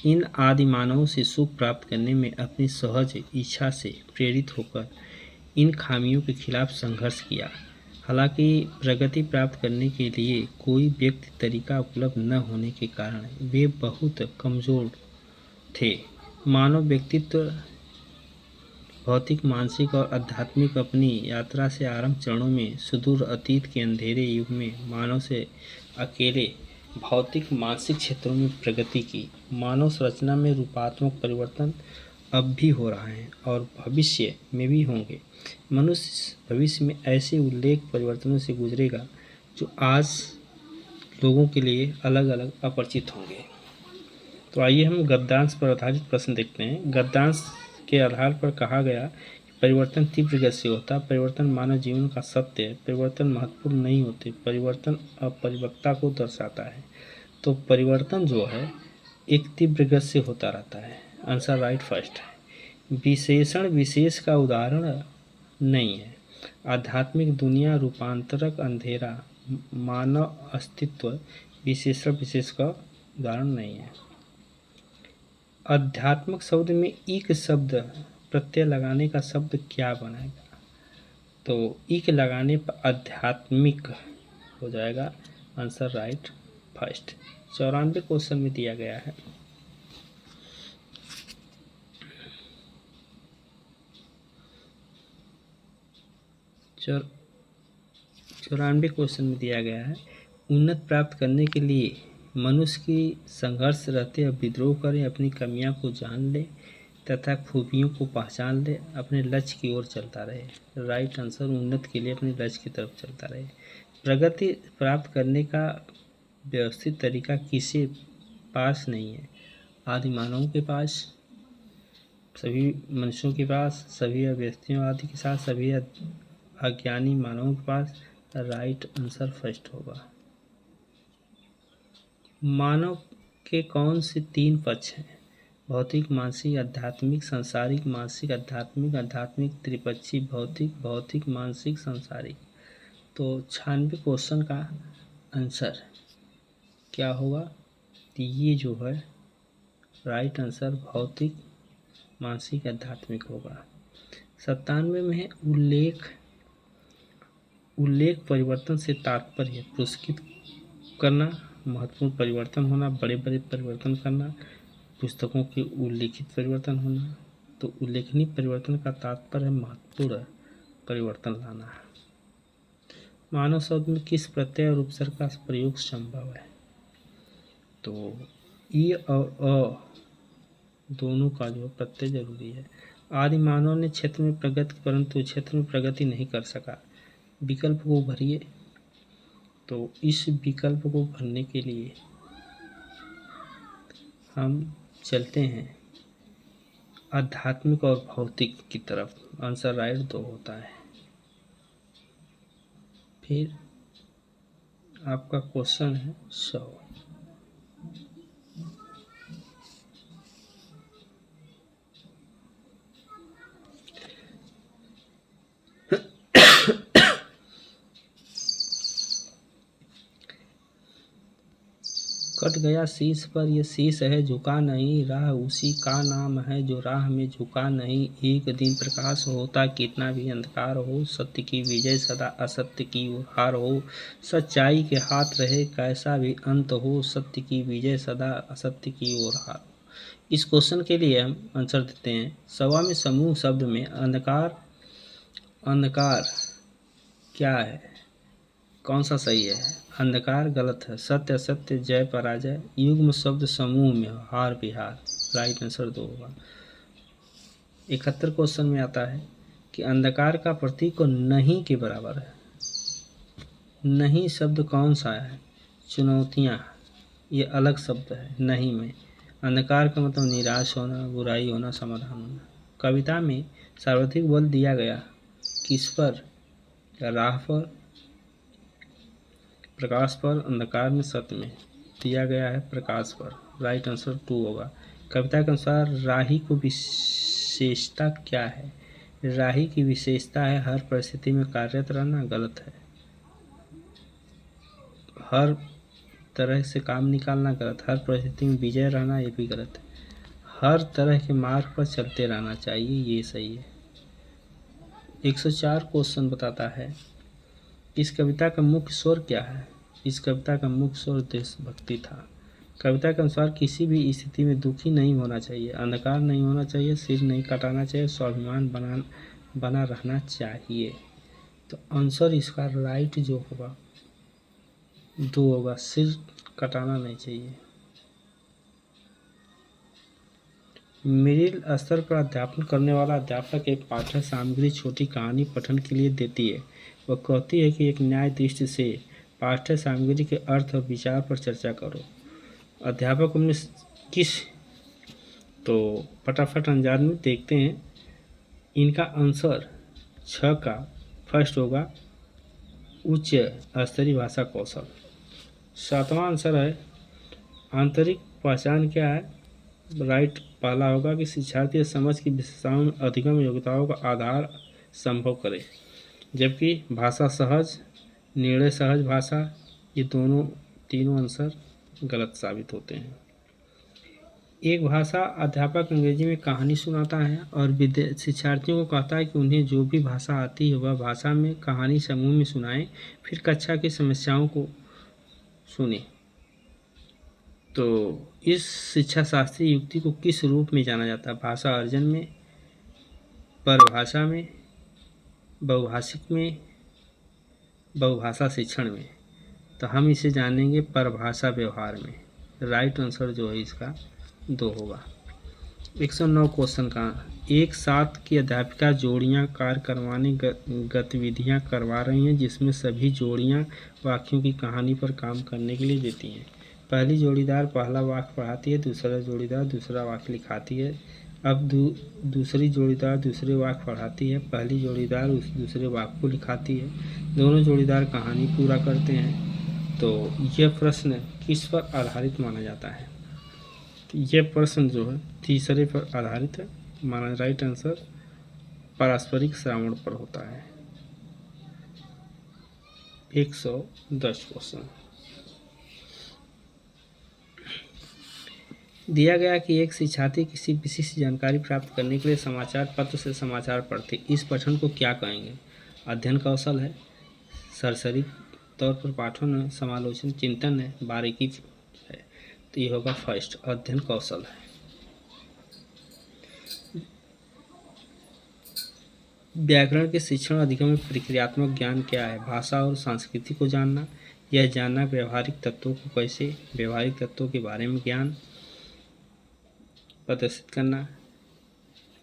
इन आदि मानवों से सुख प्राप्त करने में अपनी सहज इच्छा से प्रेरित होकर इन खामियों के खिलाफ संघर्ष किया। हालांकि प्रगति प्राप्त करने के लिए कोई व्यक्ति तरीका उपलब्ध न होने के कारण वे बहुत कमज़ोर थे। मानव व्यक्तित्व भौतिक, मानसिक और आध्यात्मिक अपनी यात्रा से आरंभ चरणों में सुदूर अतीत के अंधेरे युग में मानव से अकेले भौतिक मानसिक क्षेत्रों में प्रगति की। मानव संरचना में रूपात्मक परिवर्तन अब भी हो रहा है और भविष्य में भी होंगे। मनुष्य भविष्य में ऐसे उल्लेख परिवर्तनों से गुजरेगा जो आज लोगों के लिए अलग अलग अपरिचित होंगे। तो आइए हम गद्यांश पर आधारित प्रश्न देखते हैं। गद्यांश के आधार पर कहा गया कि परिवर्तन तीव्र गति से होता है, परिवर्तन मानव जीवन का सत्य है, परिवर्तन महत्वपूर्ण नहीं होते, परिवर्तन अपरिपक्वता को दर्शाता है। तो परिवर्तन जो है एक तीव्र गति से होता रहता है। आंसर राइट फर्स्ट है। विशेषण विशेष का उदाहरण नहीं है। आध्यात्मिक दुनिया, रूपांतरक अंधेरा, मानव अस्तित्व विशेषण विशेष का उदाहरण नहीं है। आध्यात्मिक शब्द में इक शब्द प्रत्यय लगाने का शब्द क्या बनाएगा? तो इक लगाने पर आध्यात्मिक हो जाएगा। Answer right first. 94 क्वेश्चन में दिया गया है। चौरानवे क्वेश्चन में दिया गया है, उन्नत प्राप्त करने के लिए मनुष्य की संघर्ष रहते अब विद्रोह करें, अपनी कमियां को जान ले तथा खूबियों को पहचान ले, अपने लक्ष्य की ओर चलता रहे। राइट आंसर, उन्नत के लिए अपने लक्ष्य की तरफ चलता रहे। प्रगति प्राप्त करने का व्यवस्थित तरीका किसी पास नहीं है। आदि मानवों के पास, सभी मनुष्यों के पास, सभी अव्यवस्थियों आदि के साथ, सभी अज्ञानी मानवों के पास। राइट आंसर फर्स्ट होगा। मानव के कौन से 3 पक्ष हैं? भौतिक, मानसिक, आध्यात्मिक, सांसारिक। मानसिक, आध्यात्मिक, आध्यात्मिक त्रिपक्षी, भौतिक, भौतिक, मानसिक, सांसारिक। तो 96 क्वेश्चन का आंसर क्या होगा? तो ये जो है राइट आंसर भौतिक, मानसिक, आध्यात्मिक होगा। 97 में है उल्लेख परिवर्तन से तात्पर्य पुरस्कृत करना, महत्वपूर्ण परिवर्तन होना, बड़े बड़े परिवर्तन करना, पुस्तकों के उल्लेखित परिवर्तन होना। तो उल्लेखनीय परिवर्तन का तात्पर्य महत्वपूर्ण परिवर्तन लाना। मानव शब्द में किस प्रत्यय और उपसर्ग का प्रयोग संभव है? तो ई और अ दोनों का जो प्रत्यय जरूरी है। आदि मानव ने क्षेत्र में प्रगति, परंतु क्षेत्र में प्रगति नहीं कर सका। विकल्प को भरिए। तो इस विकल्प को भरने के लिए हम चलते हैं आध्यात्मिक और भौतिक की तरफ। आंसर राइट 2 होता है। फिर आपका क्वेश्चन है 100। कट गया शीश पर, ये शीश है झुका नहीं, राह उसी का नाम है जो राह में झुका नहीं। एक दिन प्रकाश होता कितना भी अंधकार हो, सत्य की विजय सदा असत्य की ओर हार हो। सच्चाई के हाथ रहे कैसा भी अंत हो, सत्य की विजय सदा असत्य की ओर हार हो। इस क्वेश्चन के लिए हम आंसर देते हैं। सवा में समूह शब्द में अंधकार क्या है? कौन सा सही है? अंधकार गलत है। सत्य असत्य, जय पराजय। युग्म शब्द समूह में हो, हार बिहार। राइट आंसर 2 होगा। 71 क्वेश्चन में आता है कि अंधकार का प्रतीक नहीं के बराबर है। नहीं शब्द कौन सा है? चुनौतियाँ, ये अलग शब्द है नहीं में। अंधकार का मतलब निराश होना, बुराई होना, समाधान होना। कविता में सर्वाधिक बल दिया गया किस पर? राह पर, प्रकाश पर, अंधकार में, सत्य में। दिया गया है प्रकाश पर। राइट आंसर 2 होगा। कविता के अनुसार राही को विशेषता क्या है? राही की विशेषता है हर परिस्थिति में कार्यरत रहना। गलत है। हर तरह से काम निकालना। गलत। हर परिस्थिति में विजय रहना। ये भी गलत है। हर तरह के मार्ग पर चलते रहना चाहिए। ये सही है। 104 क्वेश्चन बताता है, इस कविता का मुख्य स्वर क्या है? इस कविता का मुख्य स्वर देशभक्ति था। कविता के अनुसार किसी भी स्थिति में दुखी नहीं होना चाहिए, अंधकार नहीं होना चाहिए, सिर नहीं कटाना चाहिए, स्वाभिमान बना रहना चाहिए। तो आंसर इसका राइट जो होगा 2 होगा, सिर कटाना नहीं चाहिए। मिडिल स्तर पर अध्यापन करने वाला अध्यापक एक पाठ्य सामग्री छोटी कहानी पठन के लिए देती है। वह कहती है कि एक न्याय दृष्टि से पाठ्य सामग्री के अर्थ और विचार पर चर्चा करो। अध्यापक हमने किस, तो फटाफट अंदाज में देखते हैं। इनका आंसर 6 का फर्स्ट होगा, उच्च स्तरीय भाषा कौशल। 7वां आंसर है आंतरिक पहचान क्या है? राइट पहला होगा कि शिक्षार्थी समझ की विशेषताओं में अधिगम योग्यताओं का आधार संभव करे। जबकि भाषा सहज, निर्णय सहज भाषा, ये तीनों आंसर गलत साबित होते हैं। एक भाषा अध्यापक अंग्रेजी में कहानी सुनाता है और शिक्षार्थियों को कहता है कि उन्हें जो भी भाषा आती है वह भाषा में कहानी समूह में सुनाएं, फिर कक्षा की समस्याओं को सुने। तो इस शिक्षा शास्त्रीय युक्ति को किस रूप में जाना जाता है? भाषा अर्जन में, परभाषा में, बहुभाषिक में, बहुभाषा शिक्षण में। तो हम इसे जानेंगे परभाषा व्यवहार में। राइट आंसर जो है इसका 2 होगा। 109 क्वेश्चन का, एक साथ की अध्यापिका जोड़ियां कार्य करवाने गतिविधियां करवा रही हैं जिसमें सभी जोड़ियां वाक्यों की कहानी पर काम करने के लिए देती हैं। पहली जोड़ीदार पहला वाक्य पढ़ाती है, दूसरा जोड़ीदार दूसरा वाक्य लिखाती है। अब दूसरी जोड़ीदार दूसरे वाक्य पढ़ाती है, पहली जोड़ीदार उस दूसरे वाक्य को लिखाती है। दोनों जोड़ीदार कहानी पूरा करते हैं। तो यह प्रश्न किस पर आधारित माना जाता है? यह प्रश्न जो है तीसरे पर आधारित है माना। राइट आंसर पारस्परिक श्रवण पर होता है। 110 क्वेश्चन दिया गया कि एक शिक्षार्थी किसी विशिष्ट जानकारी प्राप्त करने के लिए समाचार पत्र से समाचार पढ़ते, इस पठन को क्या कहेंगे? अध्ययन कौशल है, सरसरी तौर पर पाठन है, समालोचन चिंतन है, बारीकी है। तो ये होगा फर्स्ट, अध्ययन कौशल है। व्याकरण के शिक्षण अधिगम में प्रक्रियात्मक ज्ञान क्या है? भाषा और संस्कृति को जानना, यह जानना व्यवहारिक तत्वों को कैसे, व्यवहारिक तत्वों के बारे में ज्ञान प्रदर्शित करना।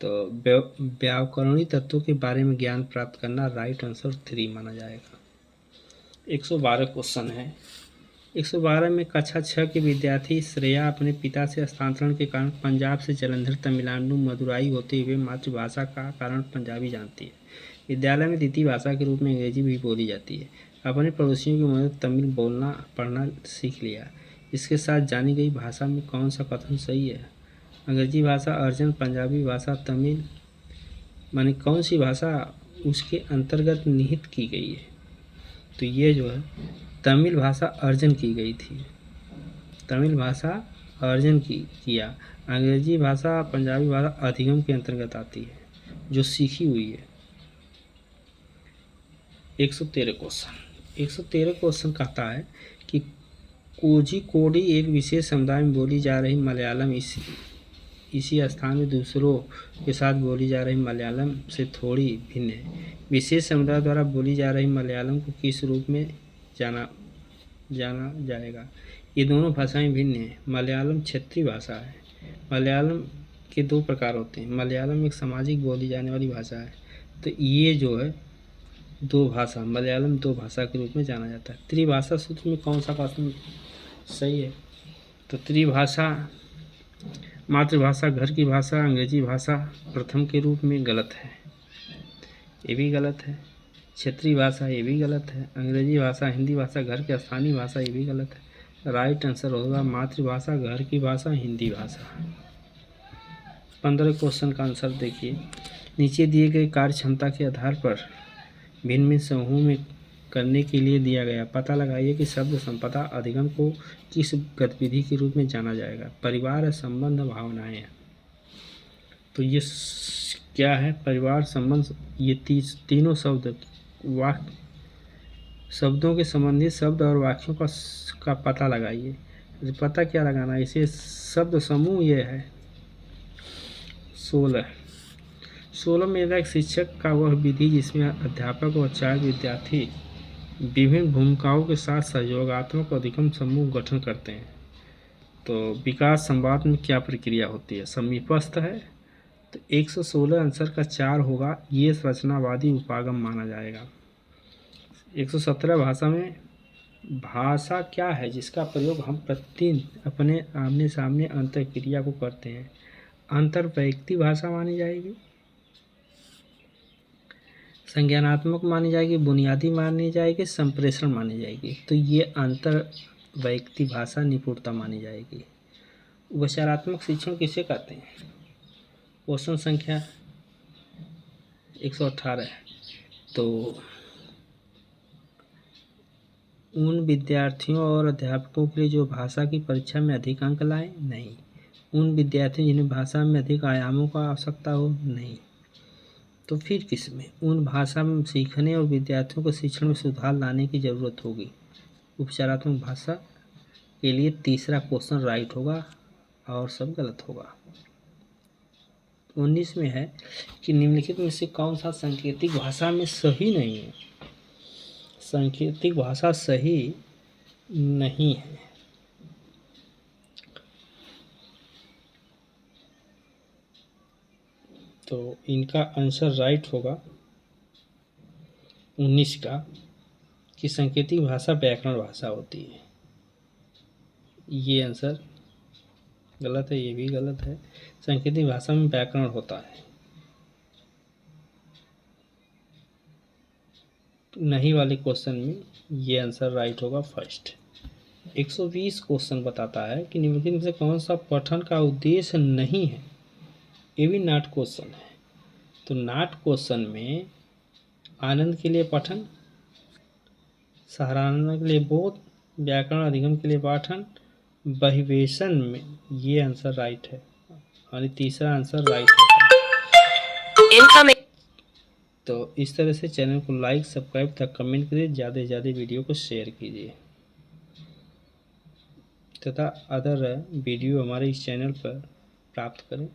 तो व्याकरणिक तत्वों के बारे में ज्ञान प्राप्त करना। राइट आंसर 3 माना जाएगा। 112 क्वेश्चन है। 112 में कक्षा 6 के विद्यार्थी श्रेया अपने पिता से स्थानांतरण के कारण पंजाब से जलंधर, तमिलनाडु, मदुराई होते हुए मातृभाषा का कारण पंजाबी जानती है। विद्यालय में द्वितीय भाषा के रूप में अंग्रेजी भी बोली जाती है। अपने पड़ोसियों की मदद तमिल बोलना पढ़ना सीख लिया। इसके साथ जानी गई भाषा में कौन सा कथन सही है? अंग्रेजी भाषा अर्जन, पंजाबी भाषा तमिल, माने कौन सी भाषा उसके अंतर्गत निहित की गई है? तो ये जो है तमिल भाषा अर्जन की गई थी। तमिल भाषा अर्जन किया। अंग्रेजी भाषा पंजाबी भाषा अधिगम के अंतर्गत आती है जो सीखी हुई है। 113 क्वेश्चन कहता है कि कोझिकोडी एक विशेष समुदाय में बोली जा रही मलयालम इसी स्थान में दूसरों के साथ बोली जा रही मलयालम से थोड़ी भिन्न है। विशेष समुदाय द्वारा बोली जा रही मलयालम को किस रूप में जाना जाएगा? ये दोनों भाषाएं भिन्न हैं। मलयालम क्षेत्रीय भाषा है। मलयालम के 2 प्रकार होते हैं। मलयालम एक सामाजिक बोली जाने वाली भाषा है। तो ये जो है 2 भाषा, मलयालम 2 भाषा के रूप में जाना जाता है। त्रिभाषा सूत्र में कौन सा कथन सही है? तो त्रिभाषा मातृभाषा, घर की भाषा, अंग्रेजी भाषा प्रथम के रूप में गलत है, ये भी गलत है। क्षेत्रीय भाषा ये भी गलत है। अंग्रेजी भाषा, हिंदी भाषा, घर की स्थानीय भाषा ये भी गलत है। राइट आंसर होगा मातृभाषा, घर की भाषा, हिंदी भाषा। 15 क्वेश्चन का आंसर देखिए। नीचे दिए गए कार्य क्षमता के आधार पर भिन्न भिन्न समूह में करने के लिए दिया गया। पता लगाइए कि शब्द संपदा अधिगम को किस गतिविधि के रूप में जाना जाएगा? परिवार, संबंध, भावनाएं। तो ये क्या है परिवार संबंध, ये तीनों शब्द वाक्य शब्दों के संबंधित शब्द और वाक्यों का पता लगाइए। पता क्या लगाना, इसे शब्द समूह ये है 16 में एक शिक्षक का वह विधि जिसमें अध्यापक और 4 विद्यार्थी विभिन्न भूमिकाओं के साथ सहयोगात्मक अधिगम समूह गठन करते हैं। तो विकास संवाद में क्या प्रक्रिया होती है, समीपस्थ है, तो 116 आंसर का 4 होगा, ये रचनावादी उपागम माना जाएगा। 117 भाषा में भाषा क्या है जिसका प्रयोग हम प्रतिदिन अपने आमने सामने अंतःक्रिया को करते हैं, अंतर्वैयक्तिक भाषा मानी जाएगी, संज्ञानात्मक मानी जाएगी, बुनियादी मानी जाएगी, संप्रेषण मानी जाएगी। तो ये अंतर्वैयक्तिक भाषा निपुणता मानी जाएगी। उपचारात्मक शिक्षण किसे कहते हैं? क्वेश्चन संख्या 118। तो उन विद्यार्थियों और अध्यापकों के लिए जो भाषा की परीक्षा में अधिक अंक लाए? नहीं। उन विद्यार्थियों जिन्हें भाषा में अधिक आयामों का आवश्यकता हो? नहीं। तो फिर किसमें? उन भाषा में सीखने और विद्यार्थियों को शिक्षण में सुधार लाने की ज़रूरत होगी। उपचारात्मक भाषा के लिए तीसरा क्वेश्चन राइट होगा और सब गलत होगा। 19 में है कि निम्नलिखित में से कौन सा सांकेतिक भाषा में सही नहीं है? सांकेतिक भाषा सही नहीं है। तो इनका आंसर राइट होगा 19 का कि सांकेतिक भाषा व्याकरण भाषा होती है। ये आंसर गलत है, ये भी गलत है। सांकेतिक भाषा में व्याकरण होता है। नहीं वाले क्वेश्चन में ये आंसर राइट होगा फर्स्ट। 120 क्वेश्चन बताता है कि निम्नलिखित में से कौन सा पठन का उद्देश्य नहीं है? ये भी नाट क्वेश्चन है। तो नाट क्वेश्चन में आनंद के लिए पठन, सराहना के लिए बोध, व्याकरण अधिगम के लिए पाठन, बहिवेशन में ये आंसर राइट है और तीसरा आंसर राइट है। तो इस तरह से चैनल को लाइक, सब्सक्राइब तथा कमेंट करिए, ज़्यादा से ज़्यादा वीडियो को शेयर कीजिए तथा अदर वीडियो हमारे इस चैनल पर प्राप्त करें।